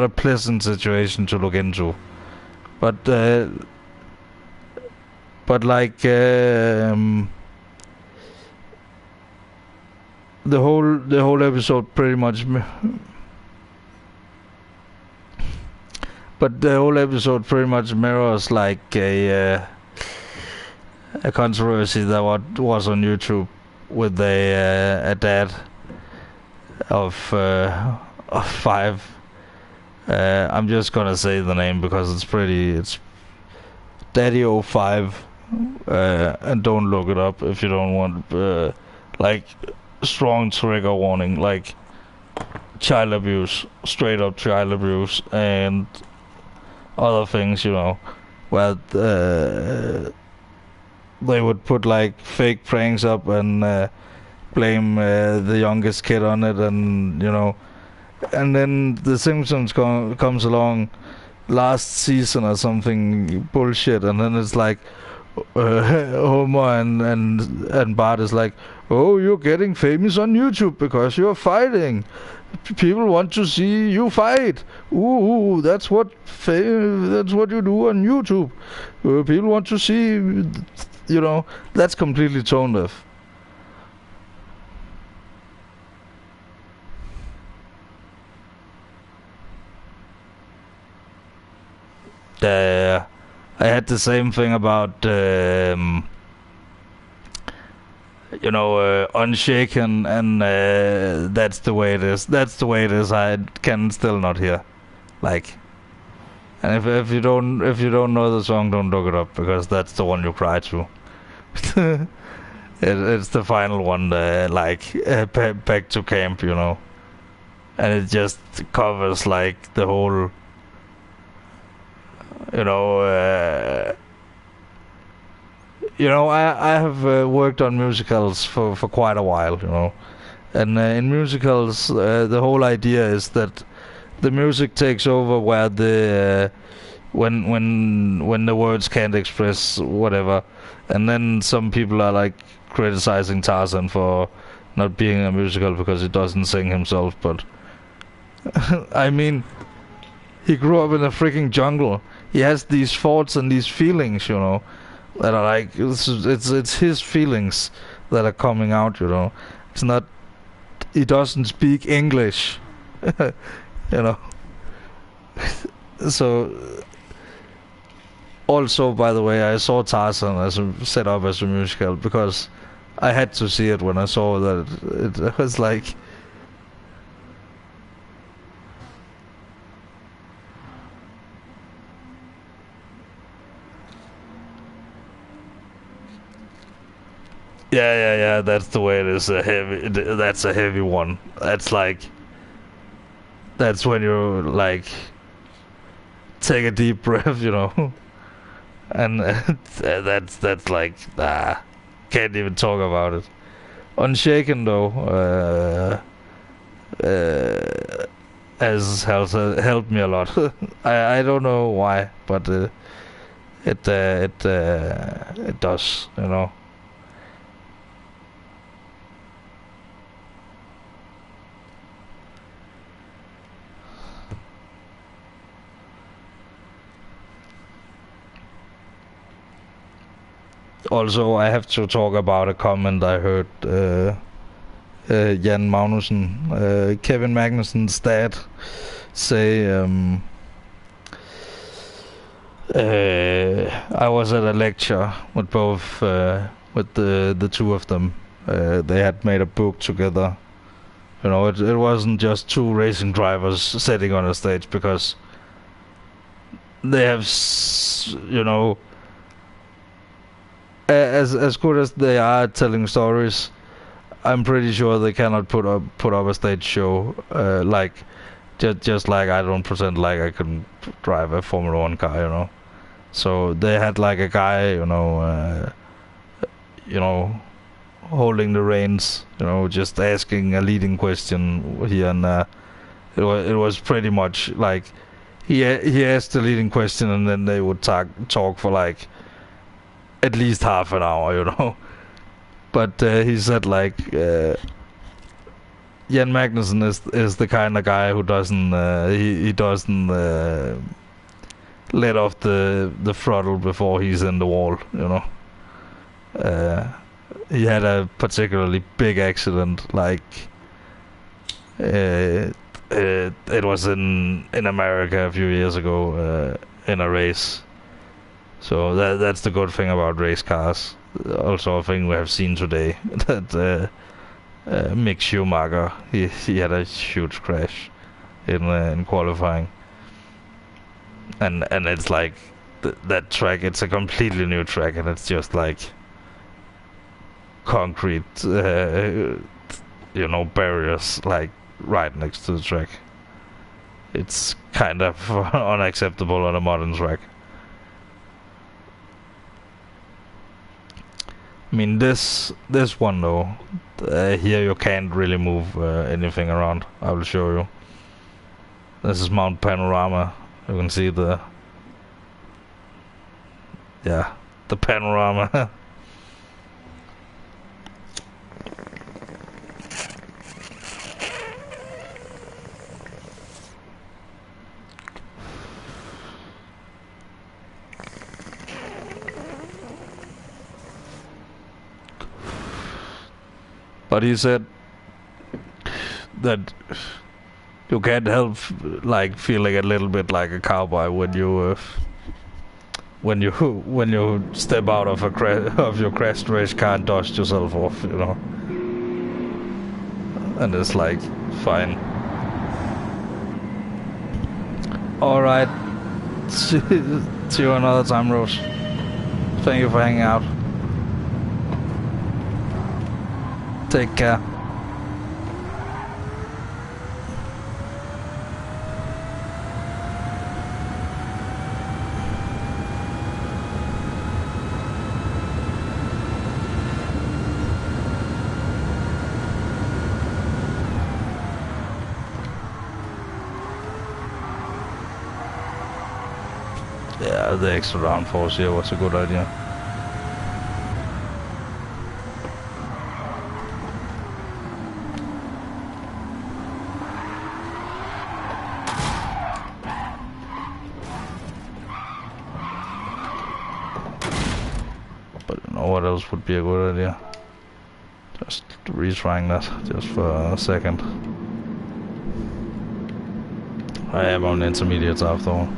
a pleasant situation to look into. But like the whole episode pretty much. But the whole episode pretty much mirrors like a controversy that was on YouTube with a dad of 5. I'm just gonna say the name because it's Daddy05. And don't look it up if you don't want like strong trigger warning, like child abuse, straight up child abuse, and other things, where they would put like fake pranks up and blame the youngest kid on it, and and then The Simpsons comes along last season or something bullshit, and then it's like Homer and Bart is like, "Oh, you're getting famous on YouTube because you're fighting. People want to see you fight. Ooh, that's what you do on YouTube. People want to see, That's completely tone deaf. I had the same thing about Unshaken, and that's the way it is. That's the way it is. I can still not hear. Like, and if you don't know the song, don't look it up, because that's the one you cry to. It's the final one, back to camp, and it just covers like the whole, I have worked on musicals for quite a while, and in musicals, the whole idea is that the music takes over where when the words can't express whatever, and then some people are like criticizing Tarzan for not being a musical because he doesn't sing himself, but I mean, he grew up in a freaking jungle. He has these thoughts and these feelings, that are like, it's his feelings that are coming out, It's not, he doesn't speak English, So, also, by the way, I saw Tarzan set up as a musical because I had to see it when I saw that it was like, yeah, that's the way it is. That's a heavy one. That's when you like take a deep breath, and that's like, can't even talk about it. Unshaken though, has helped me a lot. I don't know why, but it does, Also, I have to talk about a comment I heard Jan Magnussen, Kevin Magnussen's dad, say. I was at a lecture with both, with the two of them. They had made a book together. It wasn't just two racing drivers sitting on a stage, because they have, as good as they are telling stories, I'm pretty sure they cannot put up a stage show like Just like I don't pretend like I can drive a Formula One car, you know. So they had like a guy, you know, holding the reins, you know, just asking a leading question here and there. It was pretty much like he asked the leading question and then they would talk for like at least half an hour, you know. But he said like Jan Magnussen is the kind of guy who doesn't he doesn't let off the throttle before he's in the wall, you know. Uh, he had a particularly big accident, like it was in America a few years ago in a race. So that's the good thing about race cars. Also, a thing we have seen today that Mick Schumacher he had a huge crash in qualifying, and it's like that track. It's a completely new track, and it's just like concrete, barriers like right next to the track. It's kind of unacceptable on a modern track. I mean, this one though, here you can't really move anything around. I will show you. This is Mount Panorama. You can see the panorama. But he said that you can't help like feeling a little bit like a cowboy when you step out of of your crashed race car and dust yourself off, you know. And it's like fine. All right. See you another time, Rose. Thank you for hanging out. Take care. Yeah, the extra downforce here was a good idea. But you know what else would be a good idea? Just retrying that just for a second. I am on intermediates after all.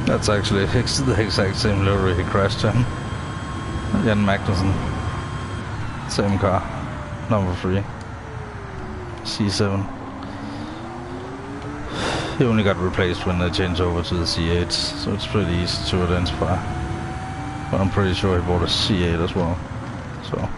That's actually the exact same livery he crashed in. Jan Magnussen. Same car. Number 3. C7. He only got replaced when they changed over to the C8, so it's pretty easy to identify. But I'm pretty sure he bought a C8 as well. So.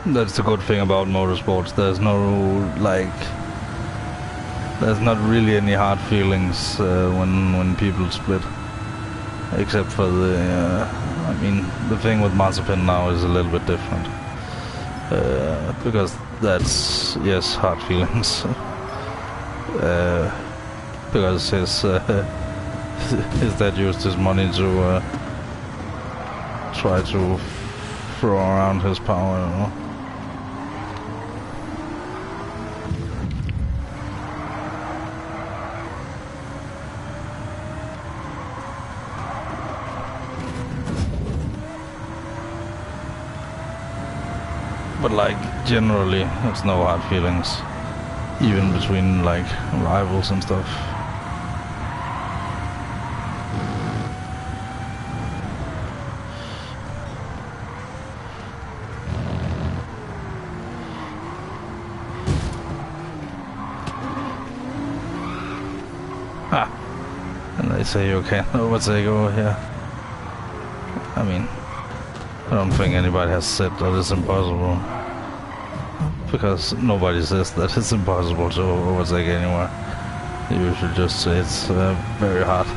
That's the good thing about motorsports. There's not really any hard feelings when people split, except for the thing with Mazepin now is a little bit different, because that's, yes, hard feelings, because his dad used his money to try to throw around his power, you know. But like, generally, it's no hard feelings, even between like rivals and stuff. And they say you can't overtake over here. I mean, I don't think anybody has said that it's impossible, because nobody says that it's impossible to overtake anywhere. You should just say it's very hard.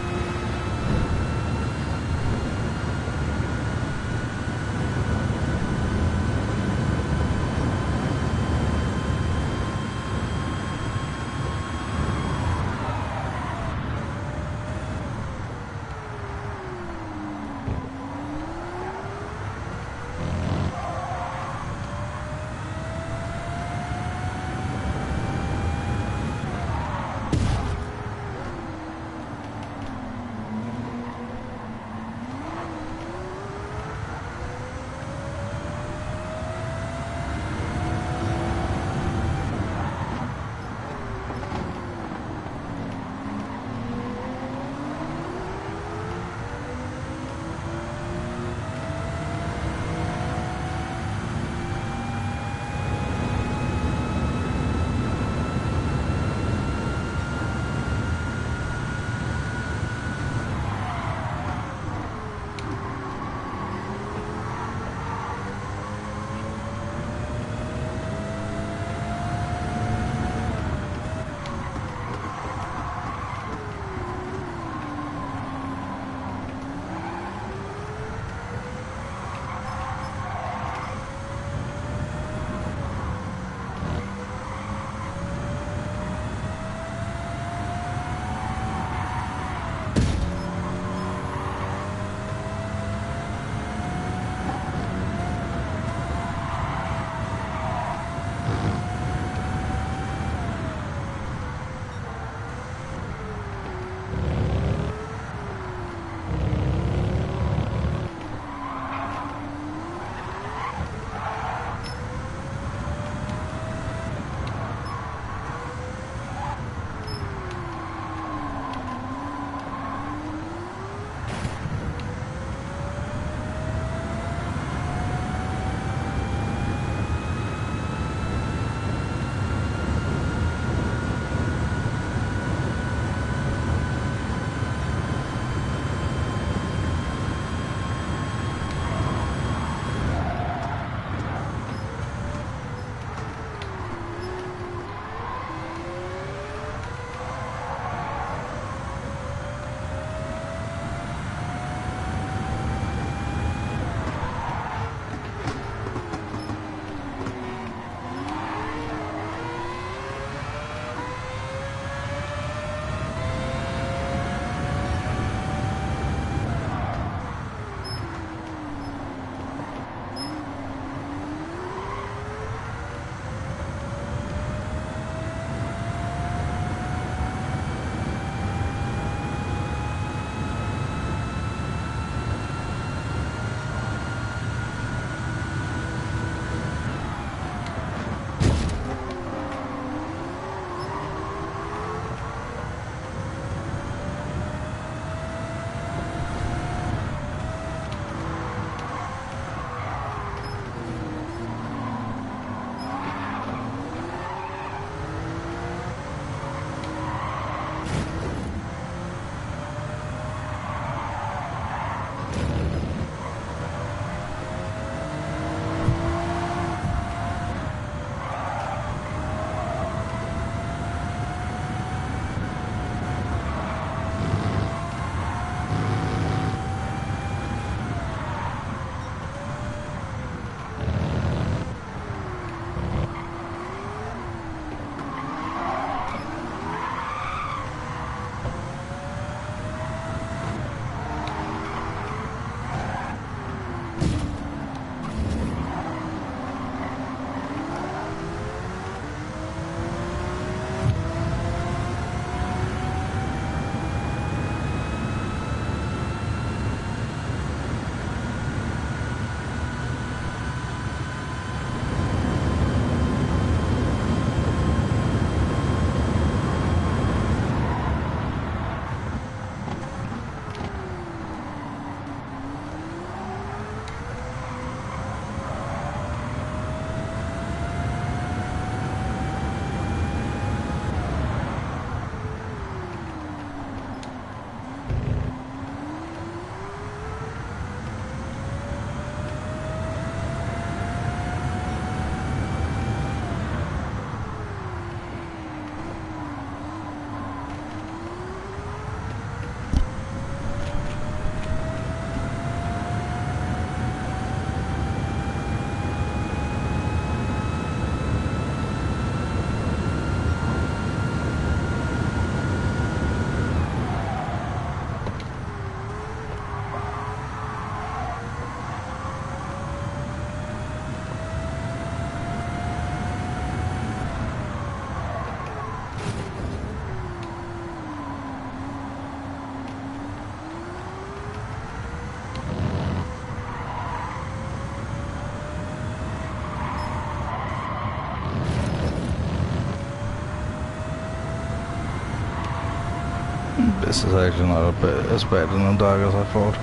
This is actually not as bad in the dark as I thought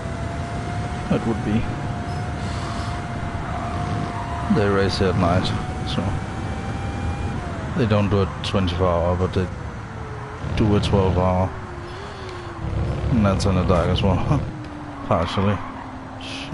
it would be. They race at night, so they don't do it 24-hour, but they do a 12-hour, and that's in the dark as well, partially. Shit.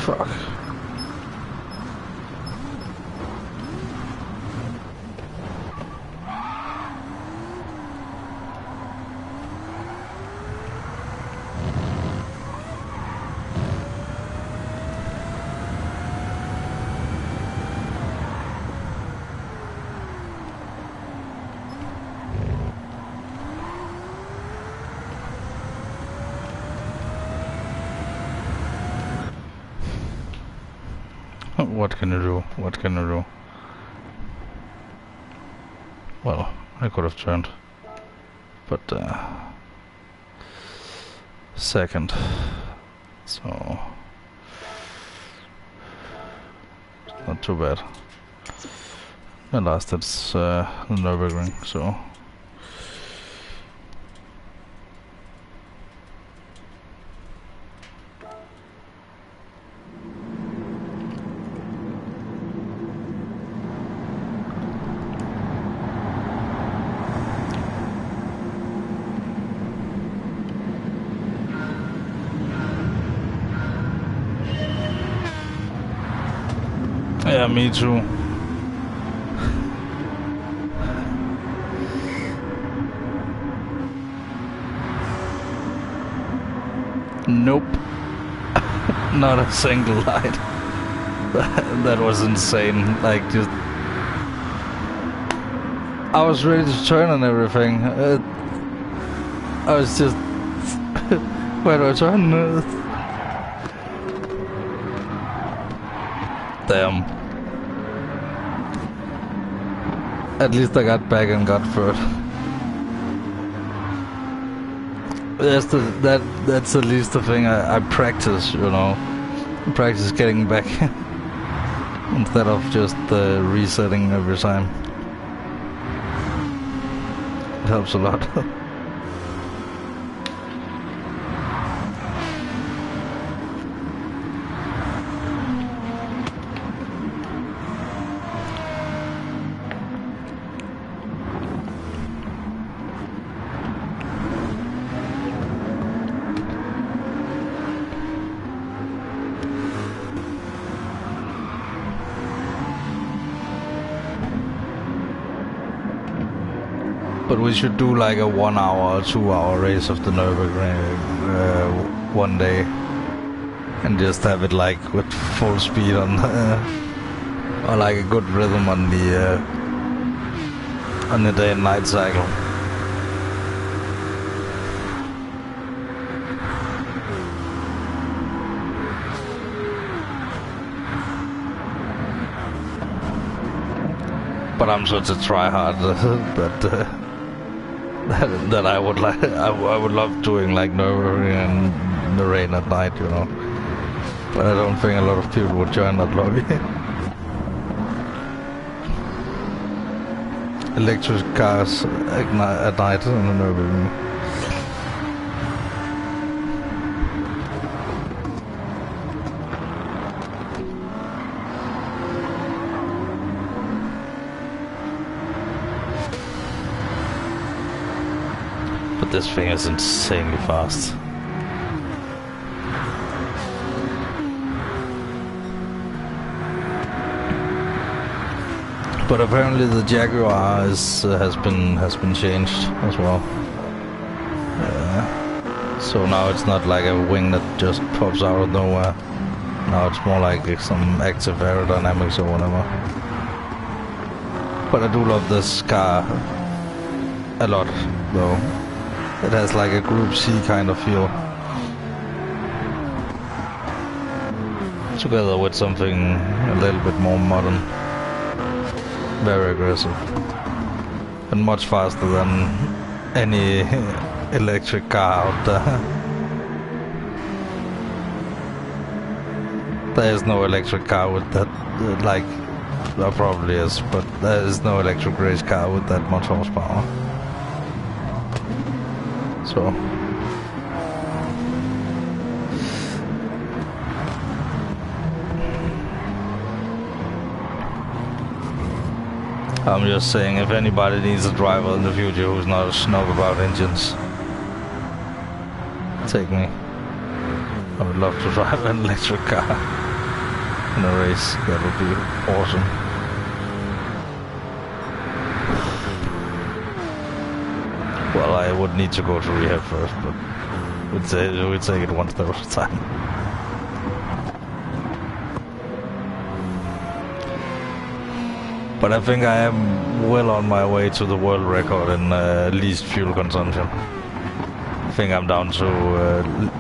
Fuck. What can you do? What can you do? Well, I could have turned, but second, so not too bad. The last it's the Nürburgring, so. Yeah, me too. Nope. Not a single light. That was insane. Like, just... I was ready to turn and everything. I was just... Where do I turn? Damn. At least I got back and got third. That's at least the thing I practice, you know. Practice getting back instead of just resetting every time. It helps a lot. But we should do like a 1 hour or 2 hour race of the Nürburgring one day, and just have it like with full speed on, or like a good rhythm on the day and night cycle. But I'm such a tryhard that I would like. I would love doing like Nürburgring in the rain at night, you know. But I don't think a lot of people would join that lobby. Electric cars at night in the Nürburgring. This thing is insanely fast. But apparently the Jaguar has been changed as well. So now it's not like a wing that just pops out of nowhere. Now it's more like some active aerodynamics or whatever. But I do love this car. a lot, though. It has like a Group C kind of feel. Together with something a little bit more modern. Very aggressive. And much faster than any electric car out there. There is no electric car with that, like, there probably is, but there is no electric race car with that much horsepower. So... I'm just saying, if anybody needs a driver in the future who's not a snob about engines, take me. I would love to drive an electric car in a race. That would be awesome. Well, I would need to go to rehab first, but we'd take it one step at a time. But I think I am well on my way to the world record in least fuel consumption. I think I'm down to,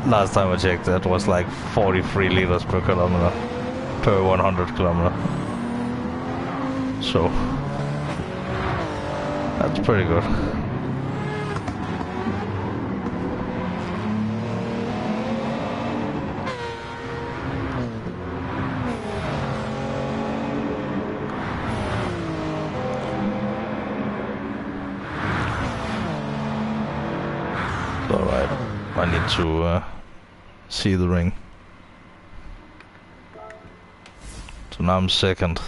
last time I checked, that was like 43 liters per kilometer, per 100 kilometer. So, that's pretty good. Alright, I need to see the ring. So now I'm second.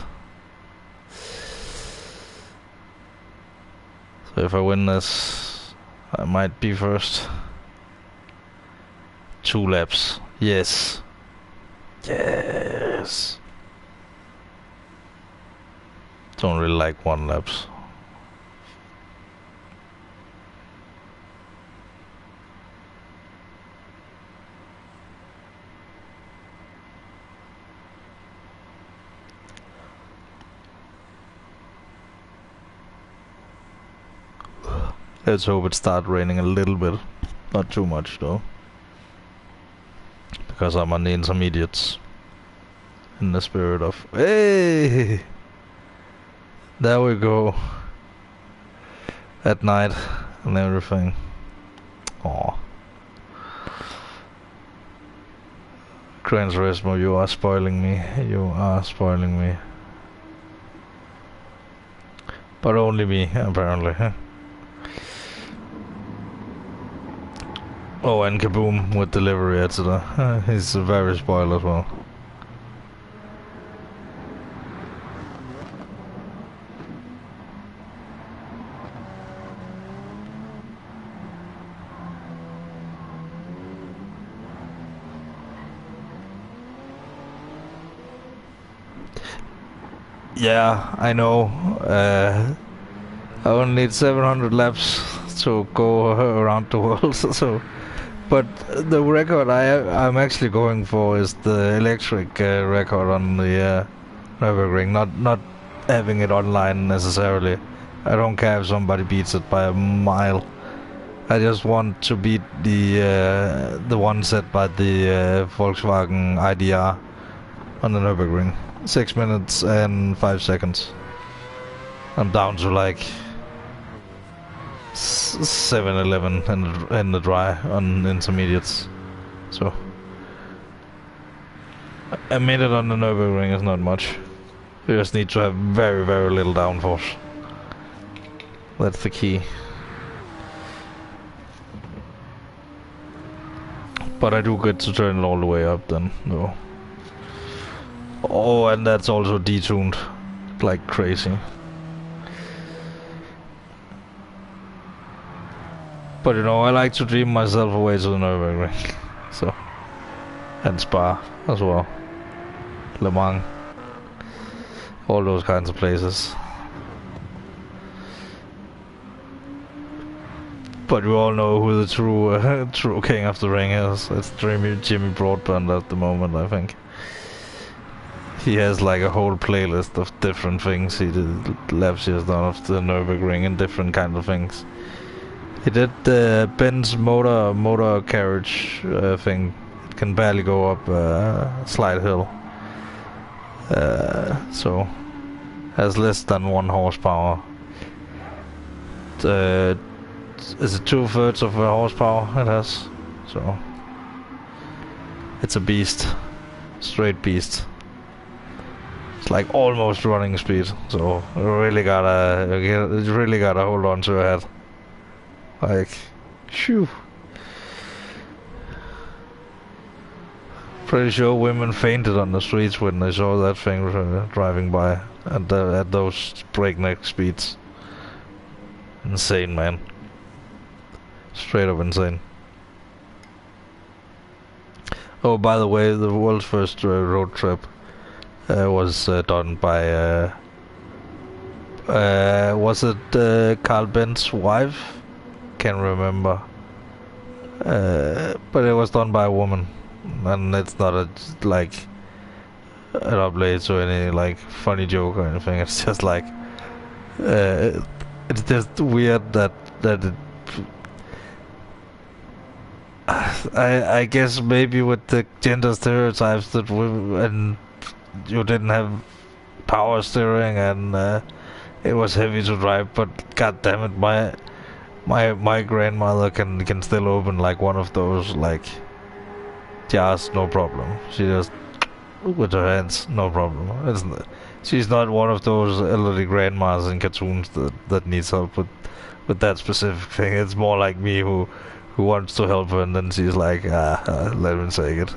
So if I win this, I might be first. 2 laps. Yes. Yes. Don't really like 1 laps. Let's hope it starts raining a little bit. Not too much though. Because I'm on the intermediates. In the spirit of... Hey! There we go. At night and everything. Aww. Gran Turismo, you are spoiling me. You are spoiling me. But only me, apparently. Oh, and Kaboom with delivery, etc. He's very spoiled as well. Yeah, I know. I only need 700 laps to go around the world, so... But the record I'm actually going for is the electric record on the Nürburgring, not having it online necessarily. I don't care if somebody beats it by a mile. I just want to beat the one set by the Volkswagen IDR on the Nürburgring. 6 minutes and 5 seconds. I'm down to like 7-11 in the dry on intermediates. So a minute on the Nürburgring is not much. You just need to have very, very little downforce. That's the key. But I do get to turn it all the way up then, though. Oh, and that's also detuned like crazy. But you know, I like to dream myself away to the Nürburgring. So, and Spa as well. Le Mans. All those kinds of places. But we all know who the true king of the ring is. It's Jimmy Broadbent at the moment, I think. he has like a whole playlist of different things he did, laps he has done of the Nürburgring and different kind of things. He did the Ben's motor carriage thing. It can barely go up a slight hill. So has less than 1 horsepower. Is it 2/3 of a horsepower it has? So it's a beast, straight beast. It's like almost running speed. So you really gotta hold on to your head. Like, shoo. Pretty sure women fainted on the streets when they saw that thing driving by at those breakneck speeds. Insane, man. Straight up insane. Oh, by the way, the world's first road trip was done by was it Carl Ben's wife? Can't remember. But it was done by a woman, and it's not an update to any like funny joke or anything. It's just like it's just weird that it. I guess maybe with the gender stereotypes that and you didn't have power steering and it was heavy to drive, but god damn it, my grandmother can still open like one of those like jars, no problem. She just with her hands, no problem. She's not one of those elderly grandmas in cartoons that needs help with that specific thing. It's more like me who wants to help her, and then she's like, let me take it.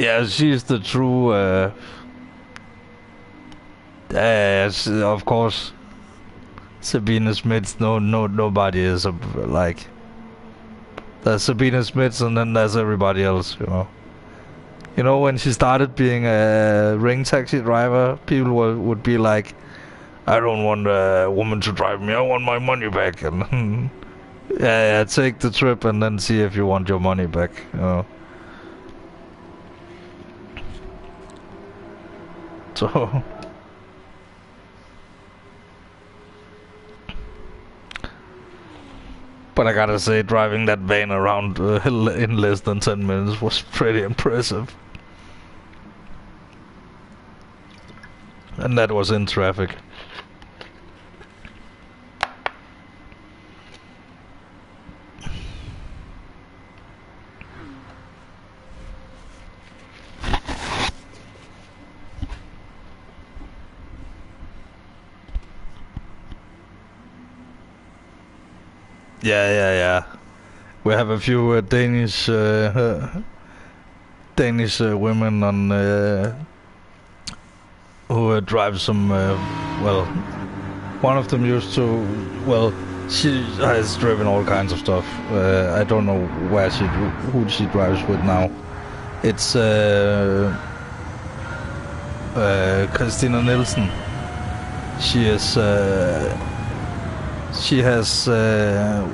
Yeah, she's the true, of course, Sabine Smith. Nobody is like. There's Sabine Smith, and then there's everybody else. You know, when she started being a ring taxi driver, people would be like, "I don't want a woman to drive me. I want my money back." And yeah, take the trip and then see if you want your money back. So, but I gotta say, driving that van around in less than 10 minutes was pretty impressive. And that was in traffic. Yeah. We have a few Danish women on who drive some. Well, one of them used to. Well, she has driven all kinds of stuff. I don't know who she drives with now. It's Christina Nielsen. She has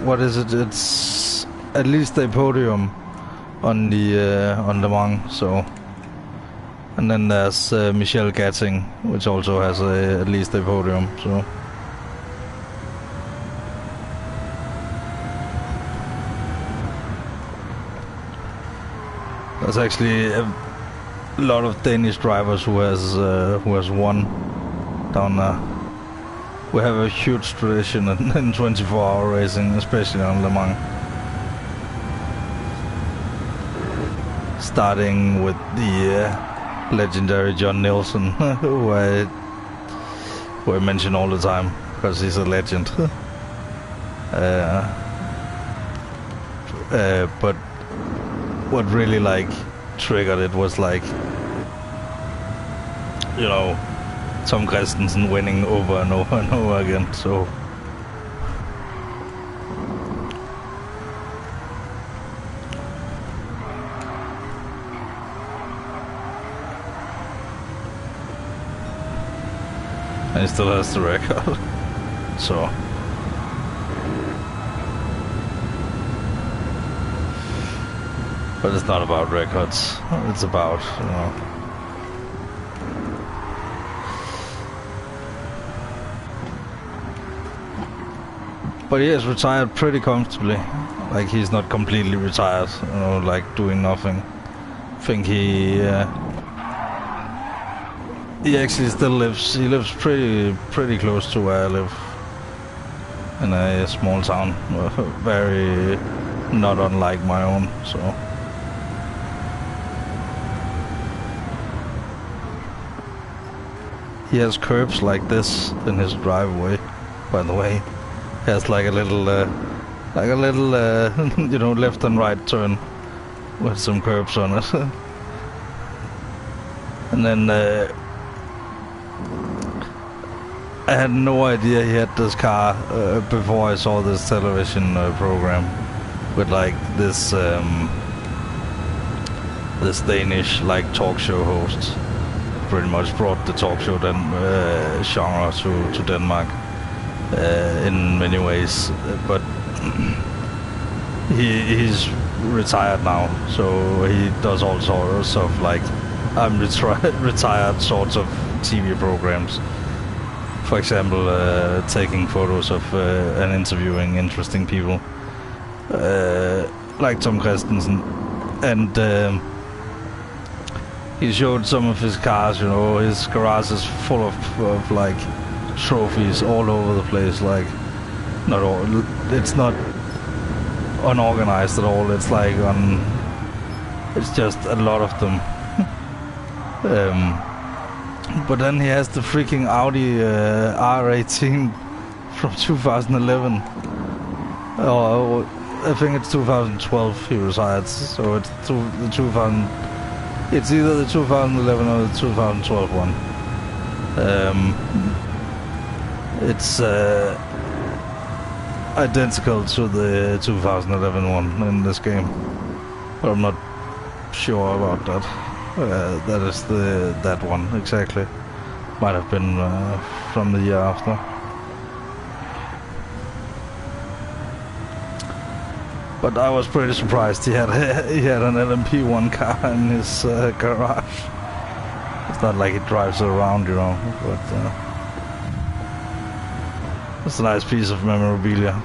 what is it? It's at least a podium on the Mans. So, and then there's Michelle Gatting, which also has at least a podium. So, there's actually a lot of Danish drivers who has won down there. We have a huge tradition in 24-hour racing, especially on Le Mans. Starting with the legendary John Nielsen, who I mention all the time because he's a legend. But what really like triggered it was like, you know, Tom Christensen winning over and over and over again. So and he still has the record. So but it's not about records. It's about, you know, but he has retired pretty comfortably. Like, he's not completely retired, you know, like doing nothing. I think he actually still lives. He lives pretty close to where I live, in a small town, very not unlike my own. So he has curbs like this in his driveway. By the way, he has like a little, you know, left and right turn with some curbs on it. And then I had no idea he had this car before I saw this television program with like this this Danish like talk show host. Pretty much brought the talk show genre to Denmark in many ways, but he's retired now, so he does all sorts of like retired sorts of TV programs. For example, taking photos of and interviewing interesting people, like Tom Christensen, and he showed some of his cars. You know, his garage is full of like trophies all over the place. Like, not all. It's not unorganized at all. It's like it's just a lot of them. But then he has the freaking Audi R18 from 2011. Oh, I think it's 2012 he retired. So it's the 2000. It's either the 2011 or the 2012 one. It's identical to the 2011 one in this game, but I'm not sure about that. That is that one exactly. Might have been from the year after. But I was pretty surprised he had an LMP1 car in his garage. It's not like he drives it around, you know, but it's a nice piece of memorabilia.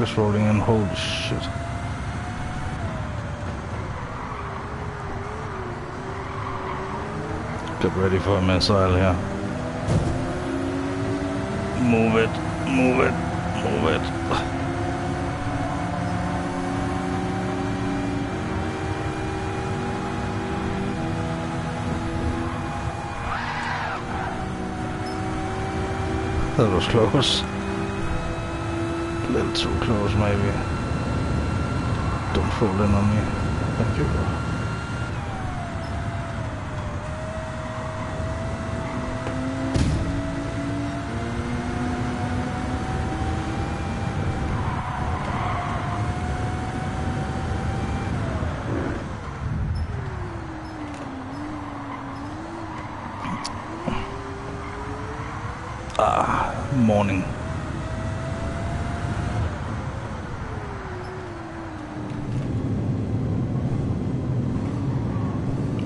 Is rolling in, holy shit. Get ready for a missile here. Move it, move it, move it. That was close. A little too close, maybe. Don't fall in on me. Thank you. Morning.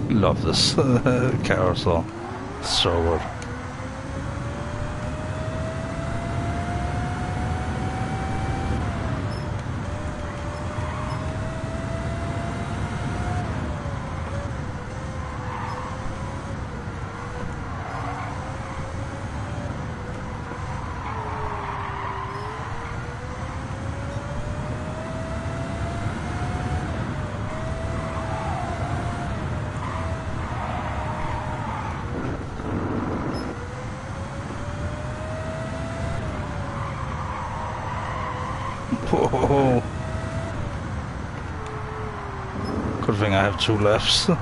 Love this carousel. So good. Whoa. Good thing I have 2 lefts. But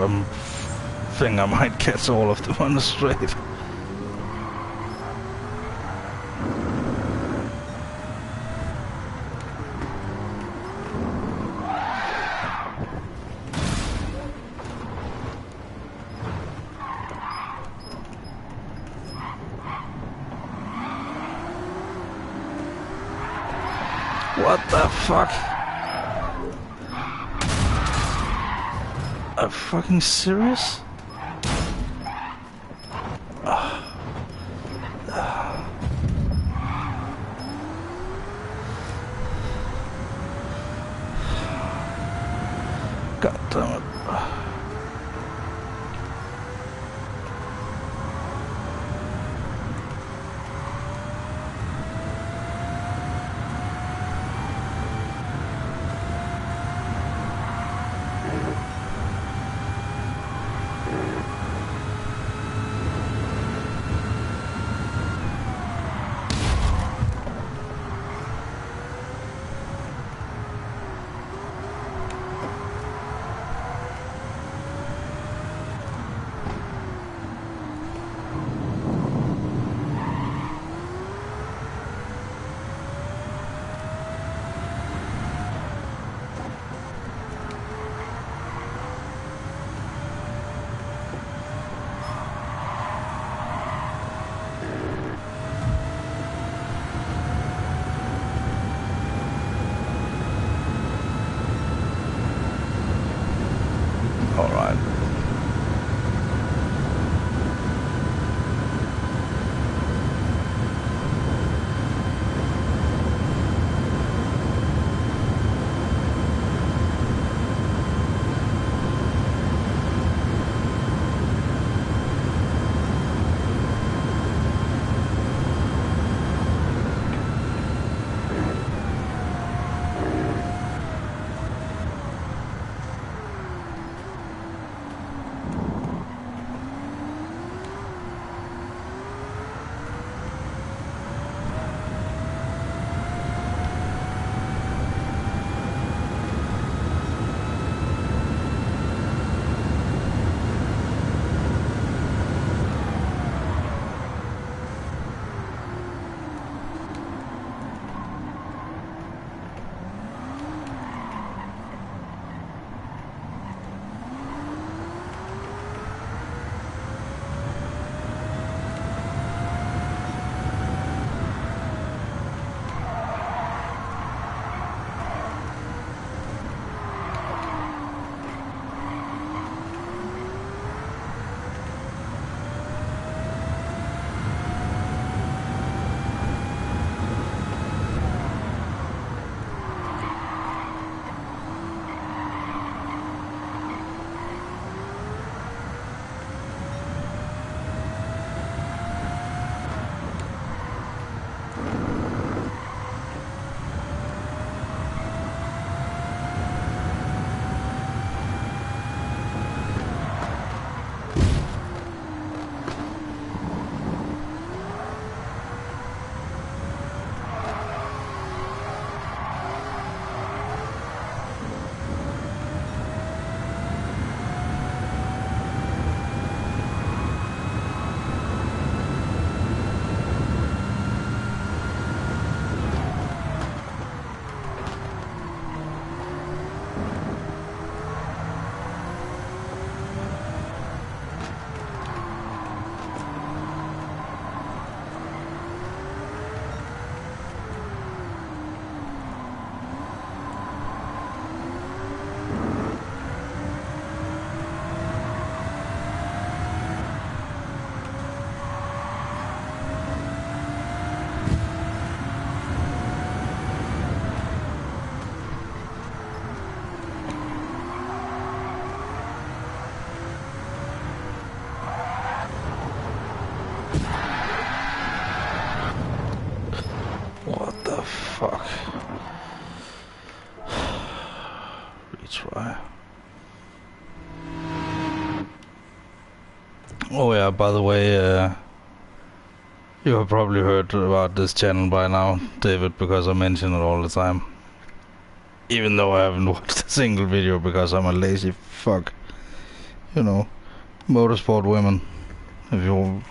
I think I might catch all of them on the straight. What the fuck? Are you fucking serious? God damn it. Alright. Fuck. Retry. Oh yeah, by the way, You have probably heard about this channel by now, David, because I mention it all the time. Even though I haven't watched a single video because I'm a lazy fuck. You know, motorsport women. If you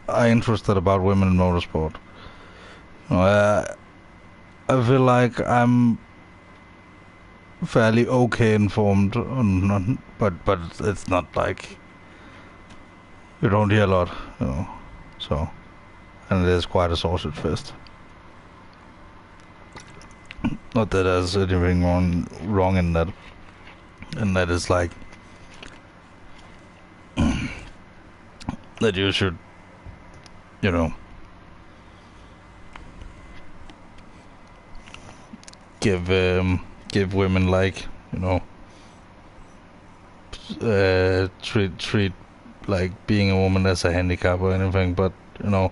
are interested about women in motorsport. I feel like I'm fairly okay informed, but it's not like you don't hear a lot, you know. So, and it is quite a sausage fest. Not that there's anything wrong in that, and that is like that you should, you know, give women like, you know, treat like being a woman as a handicap or anything, but you know,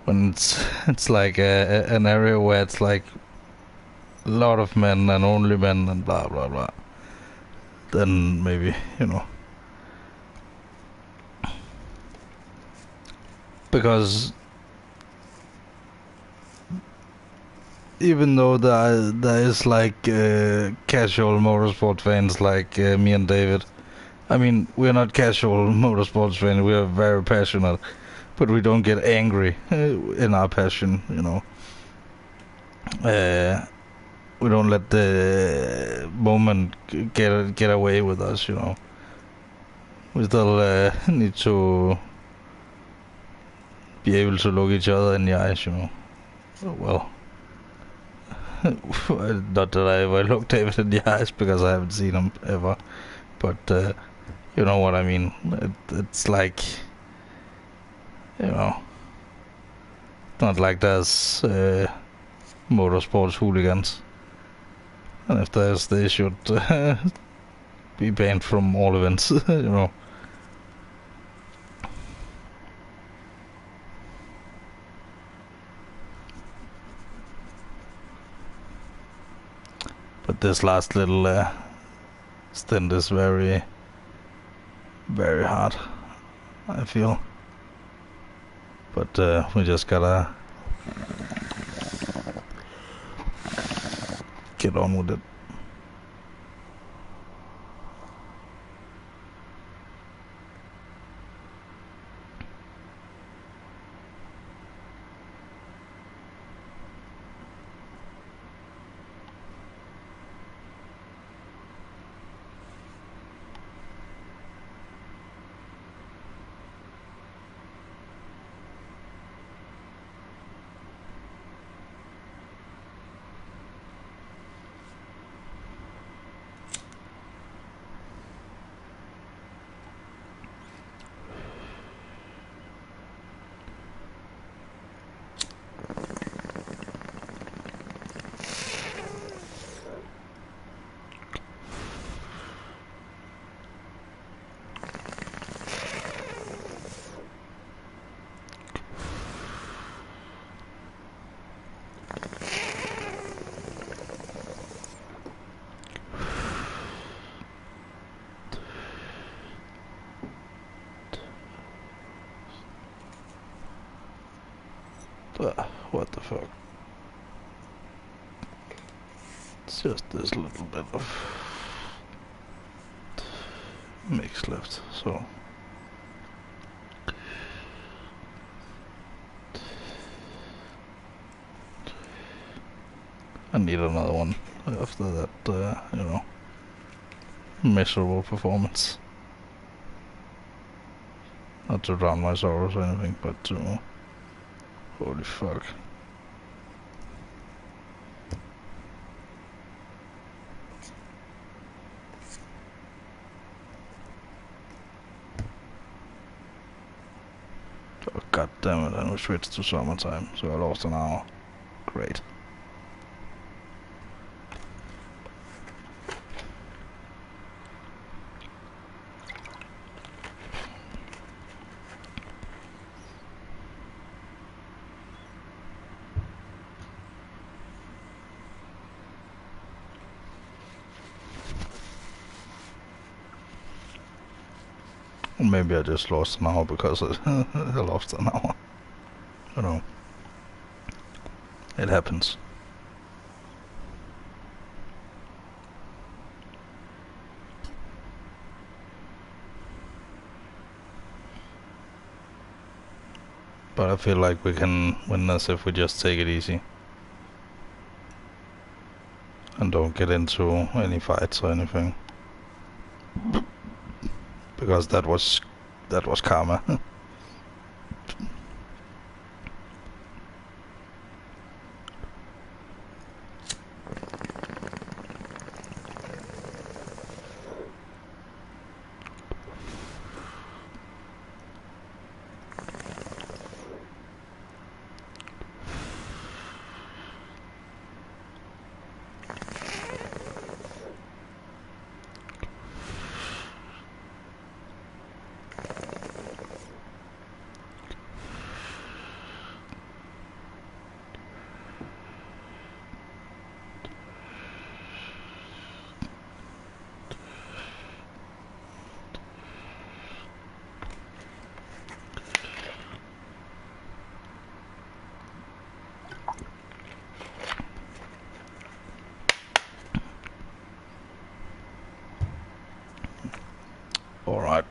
when it's like an area where it's like a lot of men and only men and blah blah blah, then maybe, you know, because even though there is like casual motorsport fans like me and David, I mean, we're not casual motorsports fans, we are very passionate, but we don't get angry in our passion, you know. We don't let the moment get away with us, you know. We still need to be able to look each other in the eyes, you know. Well, not that I ever look David in the eyes because I haven't seen him ever, but you know what I mean. It's like, you know, not like there's motorsports hooligans, and if there's, they should be banned from all events, you know. But this last little stint is very, very hard, I feel. But we just gotta get on with it. What the fuck? It's just this little bit of mix left, so I need another one after that, you know, miserable performance. Not to drown my sorrows or anything, but to... Holy fuck. Oh, god damn it, and we switched to summertime, so I lost an hour. Great. Maybe I just lost an hour because I lost an hour. You know, it happens. But I feel like we can win this if we just take it easy. And don't get into any fights or anything. Because that was karma. Alright.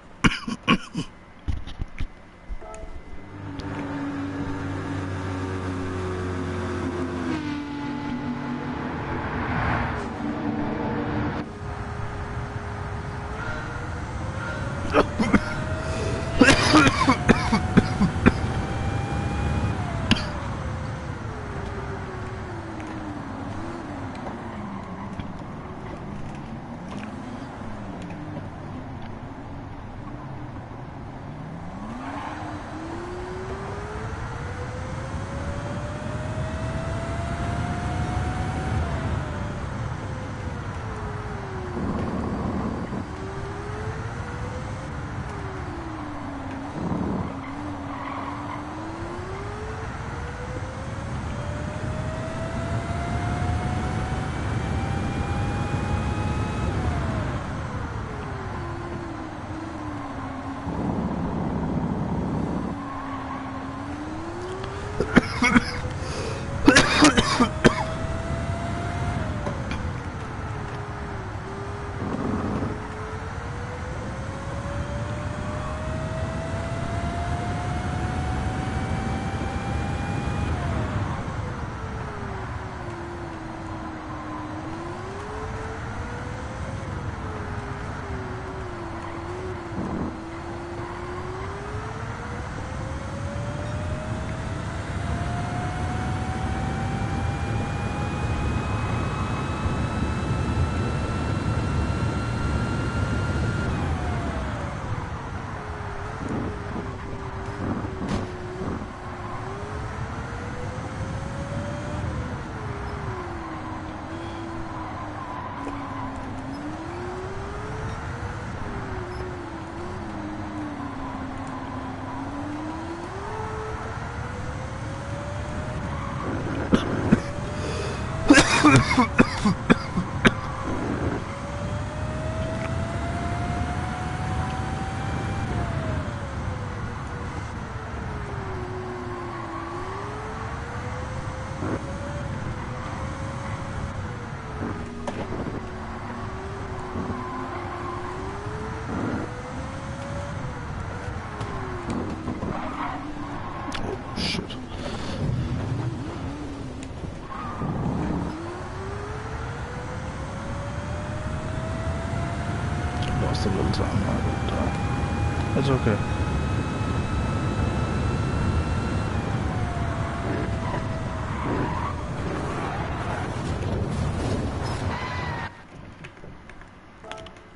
Lost a little time, but it's okay.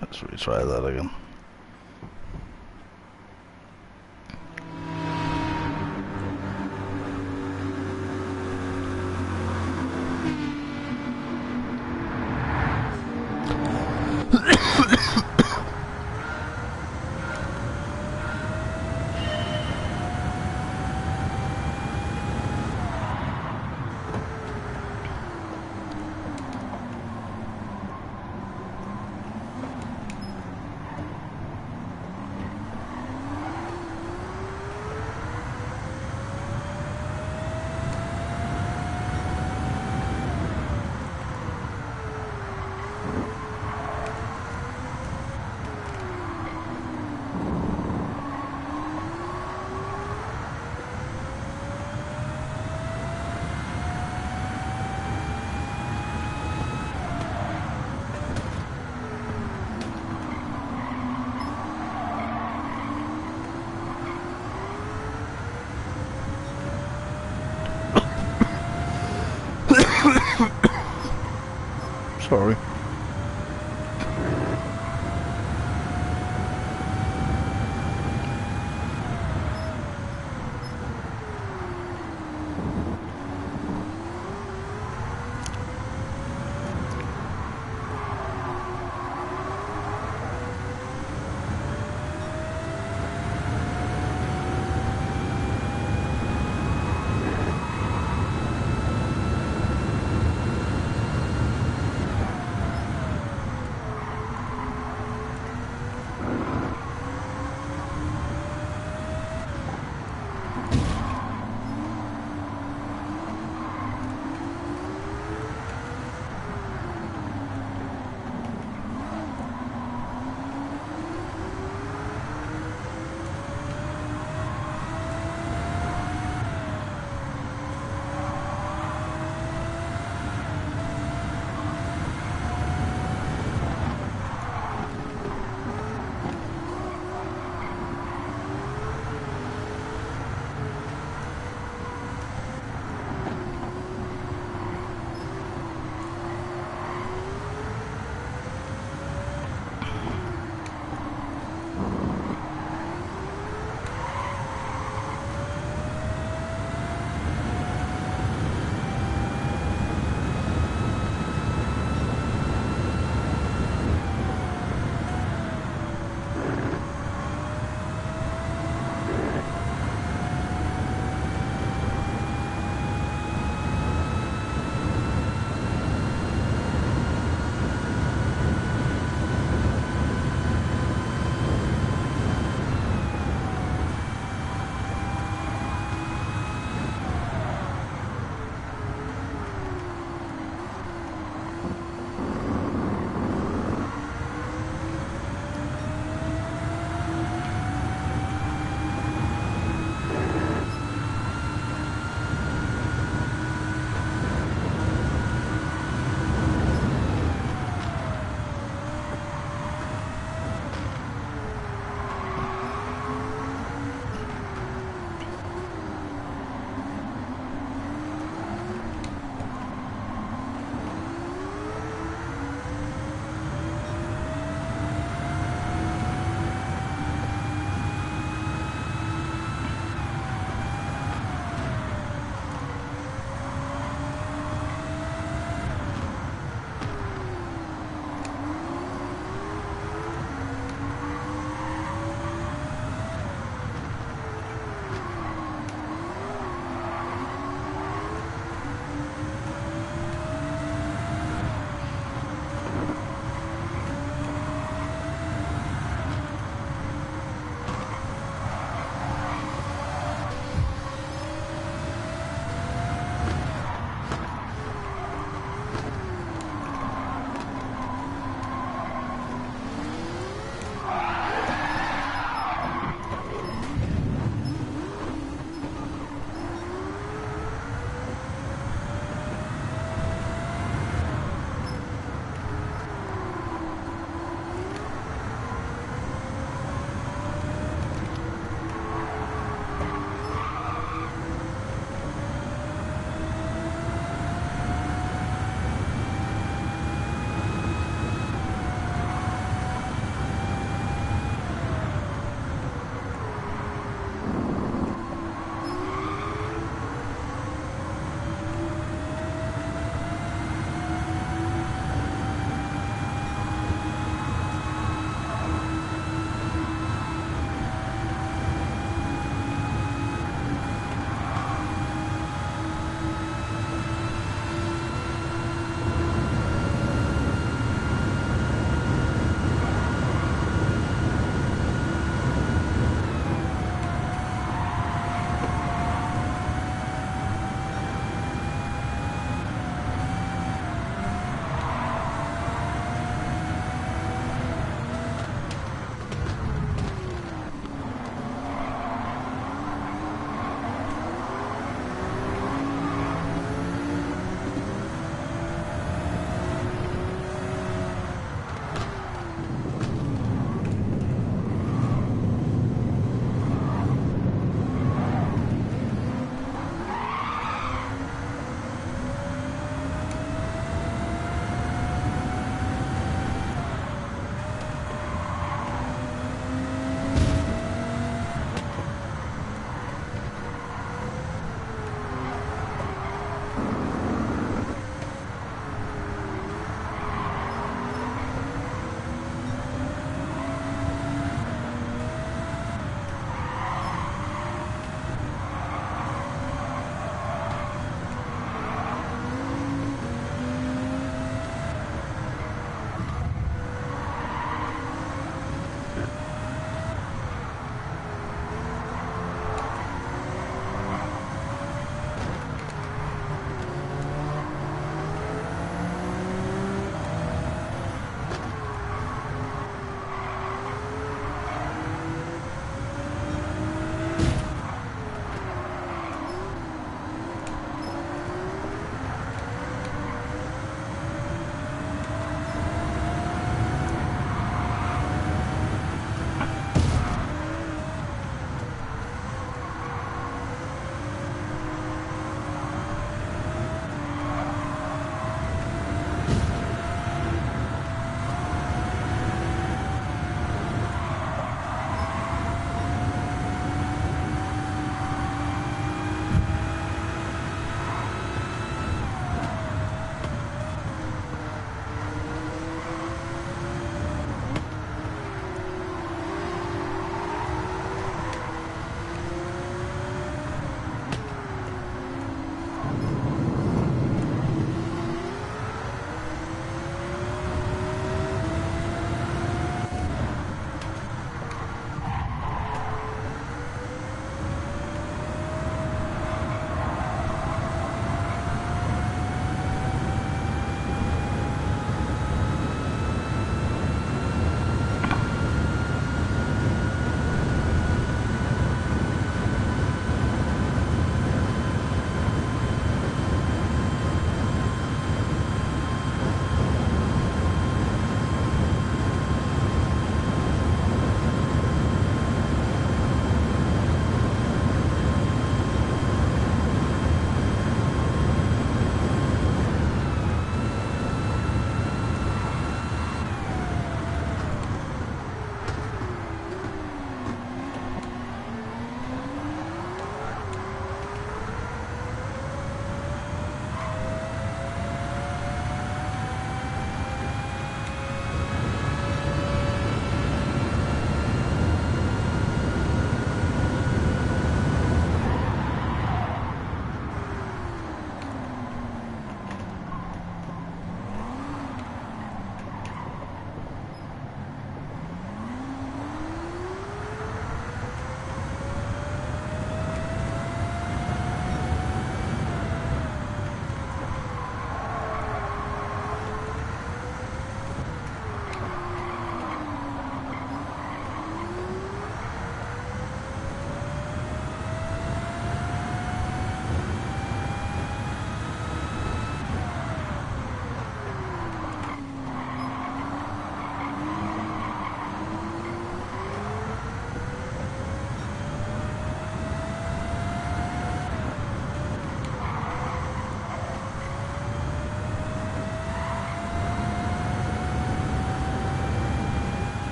Let's retry that again. Sorry.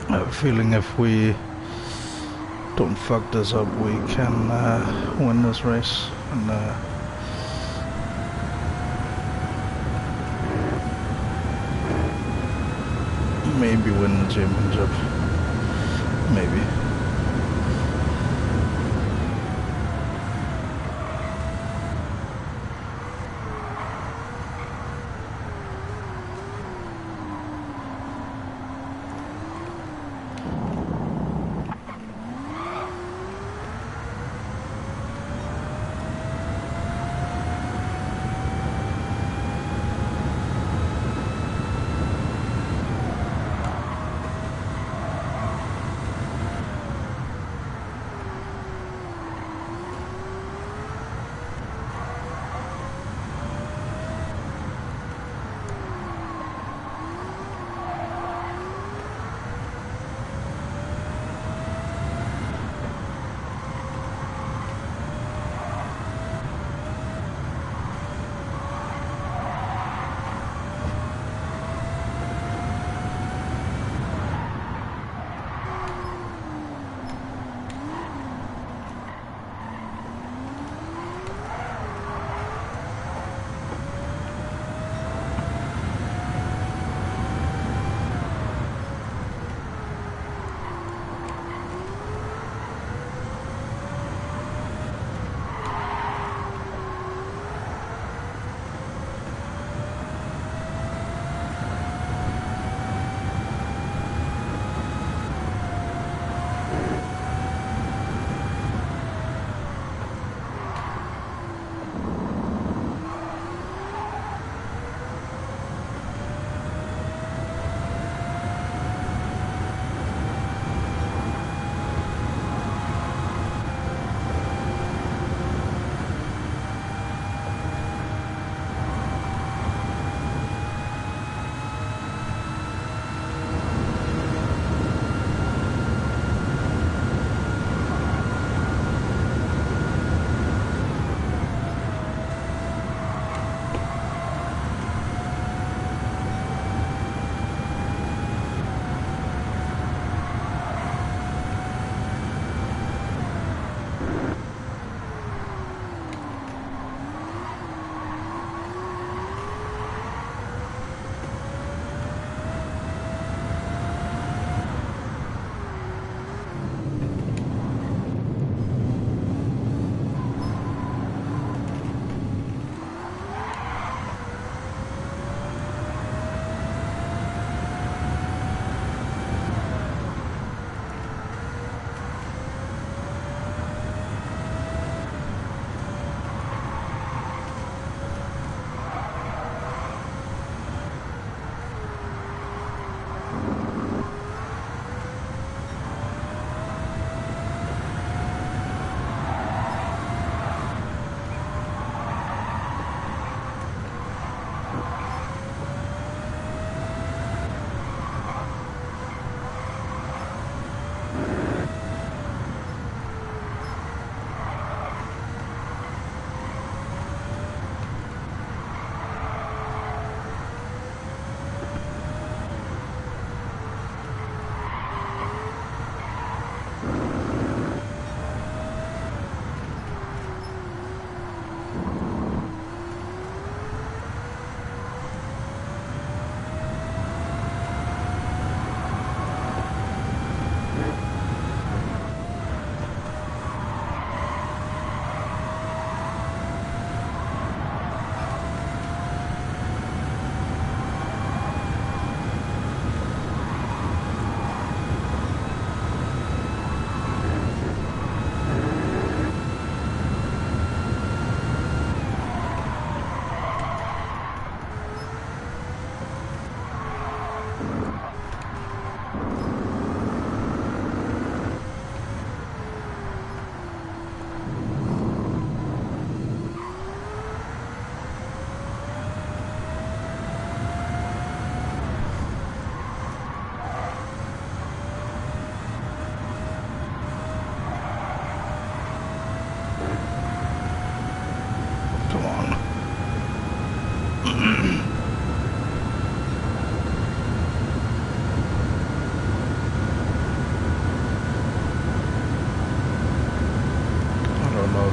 I have a feeling if we don't fuck this up, we can win this race and maybe win the championship. Maybe.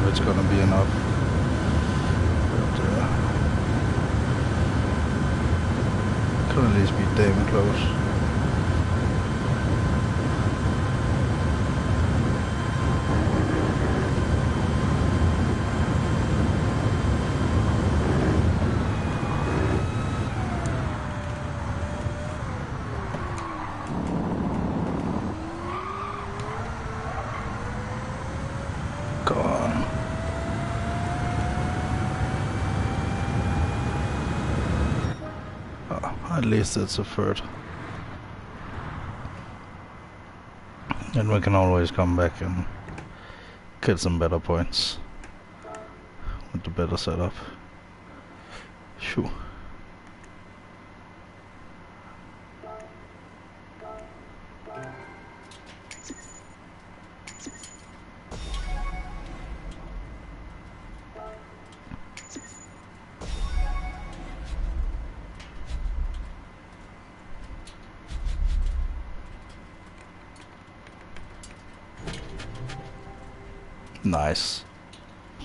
it's gonna be enough. But could at least be damn close. At least it's a third. And we can always come back and get some better points with the better setup. Shoo. Nice. I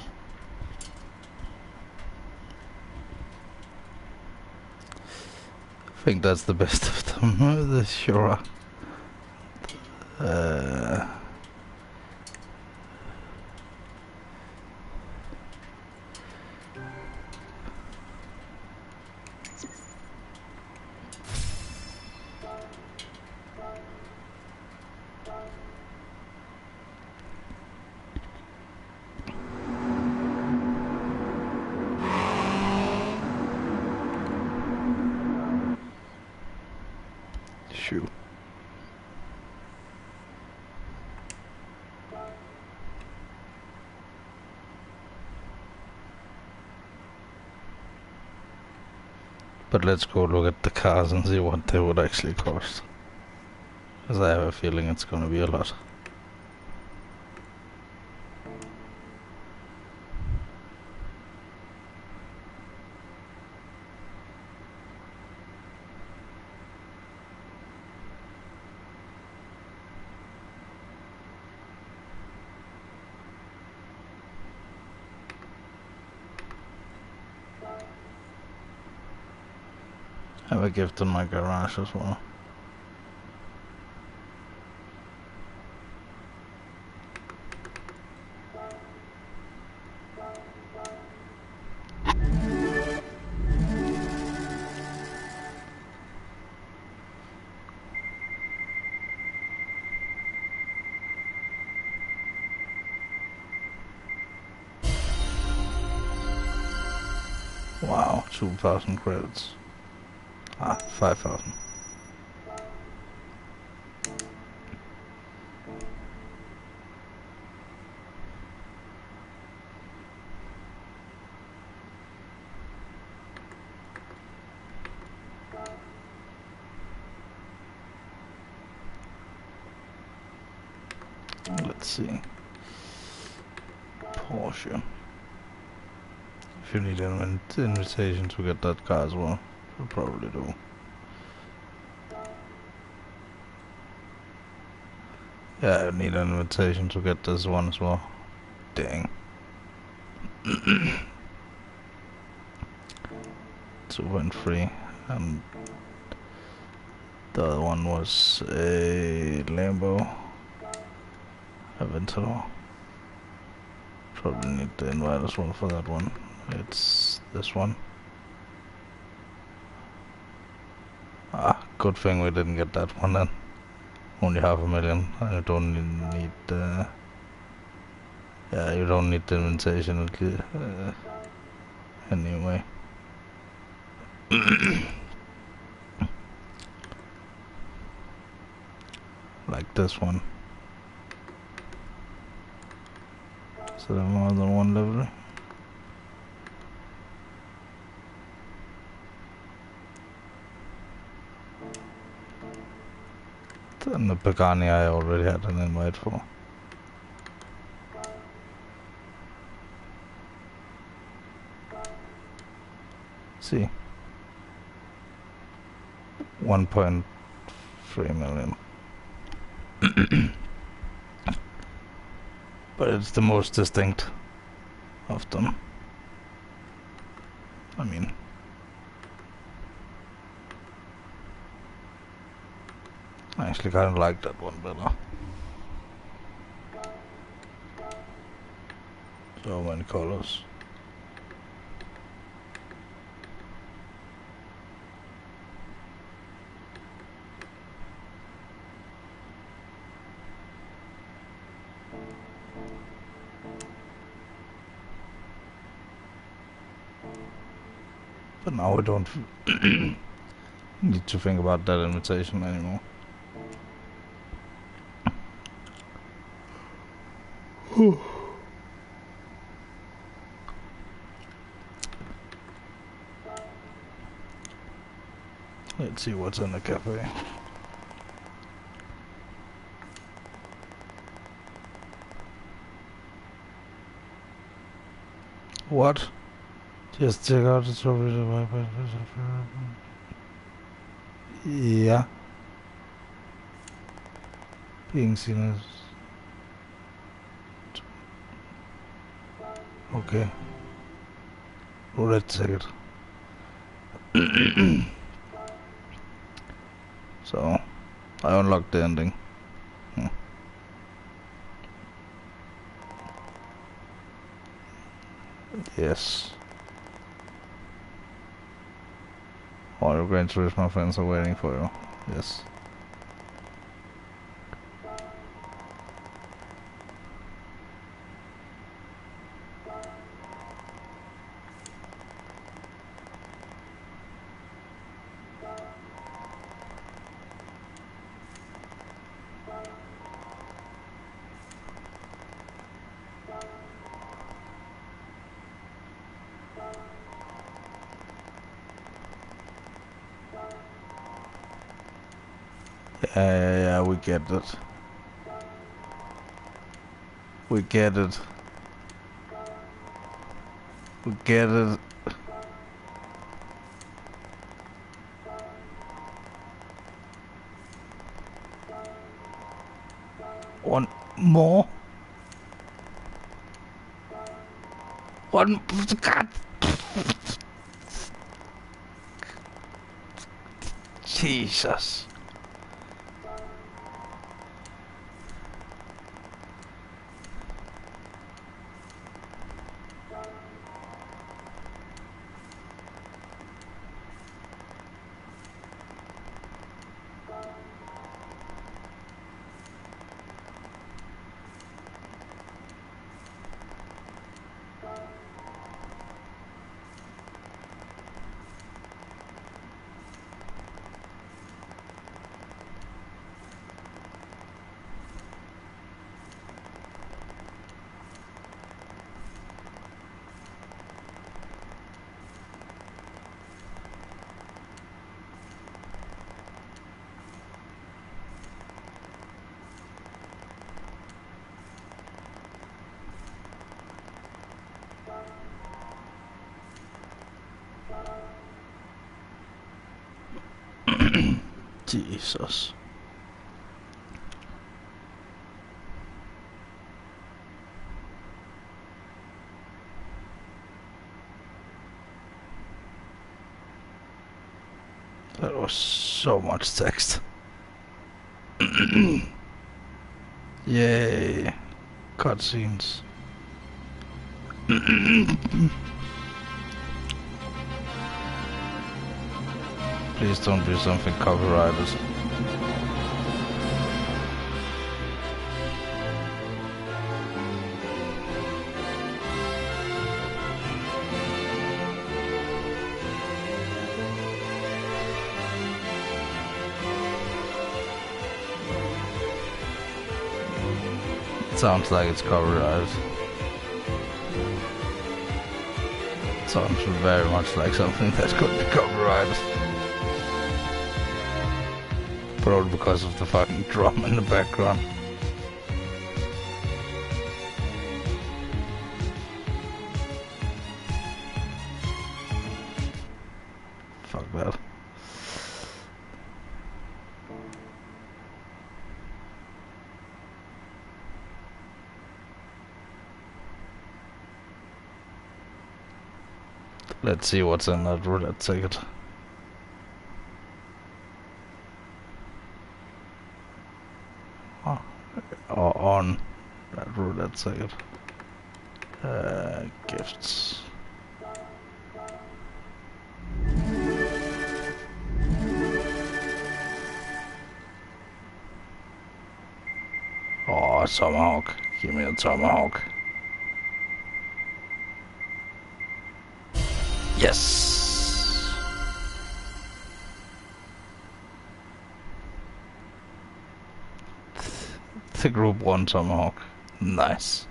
think that's the best of them. The Shura. Shoot. But let's go look at the cars and see what they would actually cost. Because I have a feeling it's gonna be a lot. I have a gift in my garage as well. Wow, 2,000 credits. 5,000. Let's see. Porsche. If you need an invitation to get that car as well, you'll probably do. Yeah, I need an invitation to get this one as well. Dang. 2.3, and the other one was a Lambo Aventador. Probably need the invite as well for that one. It's this one. Good thing we didn't get that one then. Only 500,000. I don't need yeah, you don't need the invitation anyway. Like this one. Does it have more than one livery? And the Pagani I already had an invite for. See, 1.3 million. But it's the most distinct. of them. I mean, I actually kind of like that one better. So many colors. But now I don't need to think about that invitation anymore. Let's see what's in the cafe. What? Just check out the trophy. Yeah. Being seen as... Okay. Let's check it. So, I unlocked the ending. Yes. All your Gran Turismo friends are waiting for you. Yes. Yeah, we get it. We get it. We get it. One more. One. God. Jesus. Jesus. That was so much text. Yay. Cutscenes. Please don't be something copyrighted. Sounds like it's copyrighted. Sounds very much like something that could be copyrighted. Probably because of the fucking drum in the background. Fuck that. Let's see what's in that roulette ticket. Oh, or on that roulette ticket. Gifts. Oh, tomahawk. Give me a tomahawk. Yes! The group 1 tomahawk. Nice.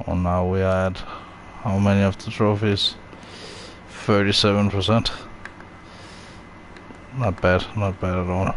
So now we are at how many of the trophies? 37%. Not bad at all.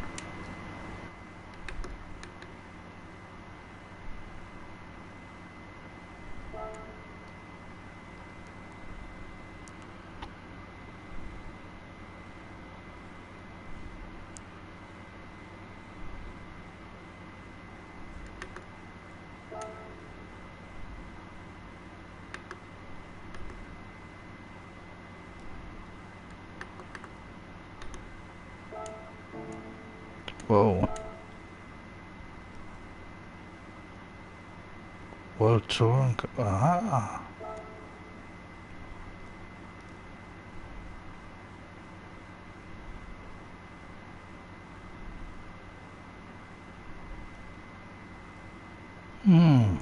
Whoa. World Touring. Ah. Hmm.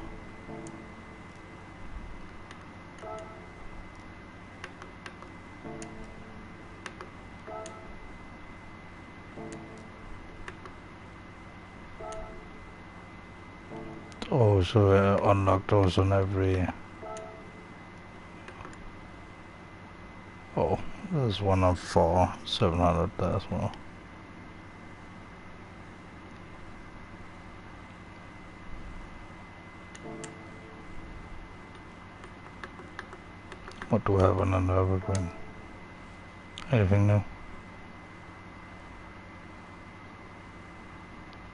Oh, so unlock those on every... Oh, there's one on 4, 700 there as well. What do we have on an evergreen? Anything new?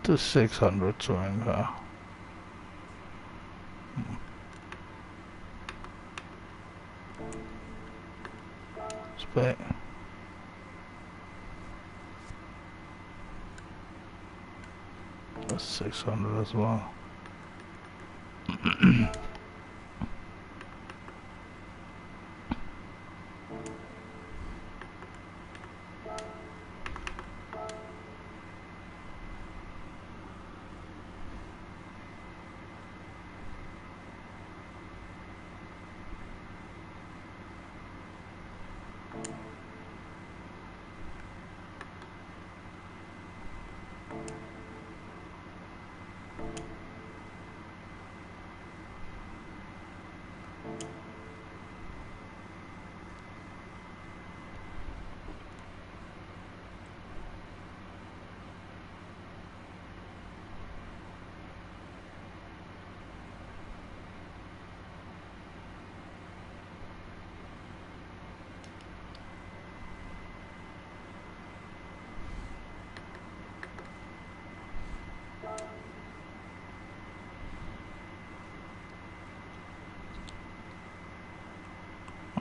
The 600 touring car. Spec. That's 600 as well.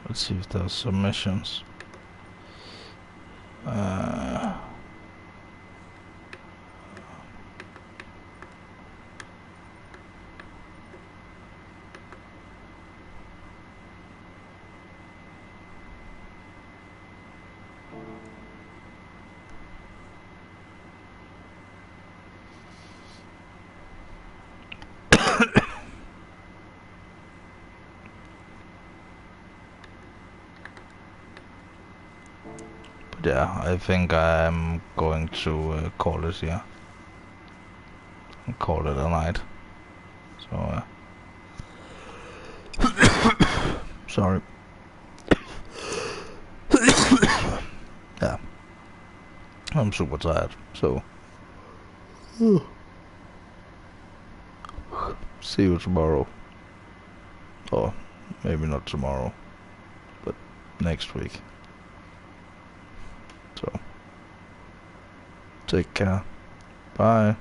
Let's see if there's submissions. yeah, I think I'm going to call it here. Call it a night. So, sorry. Yeah, I'm super tired. So, see you tomorrow. Or maybe not tomorrow, but next week. So, take care. Bye.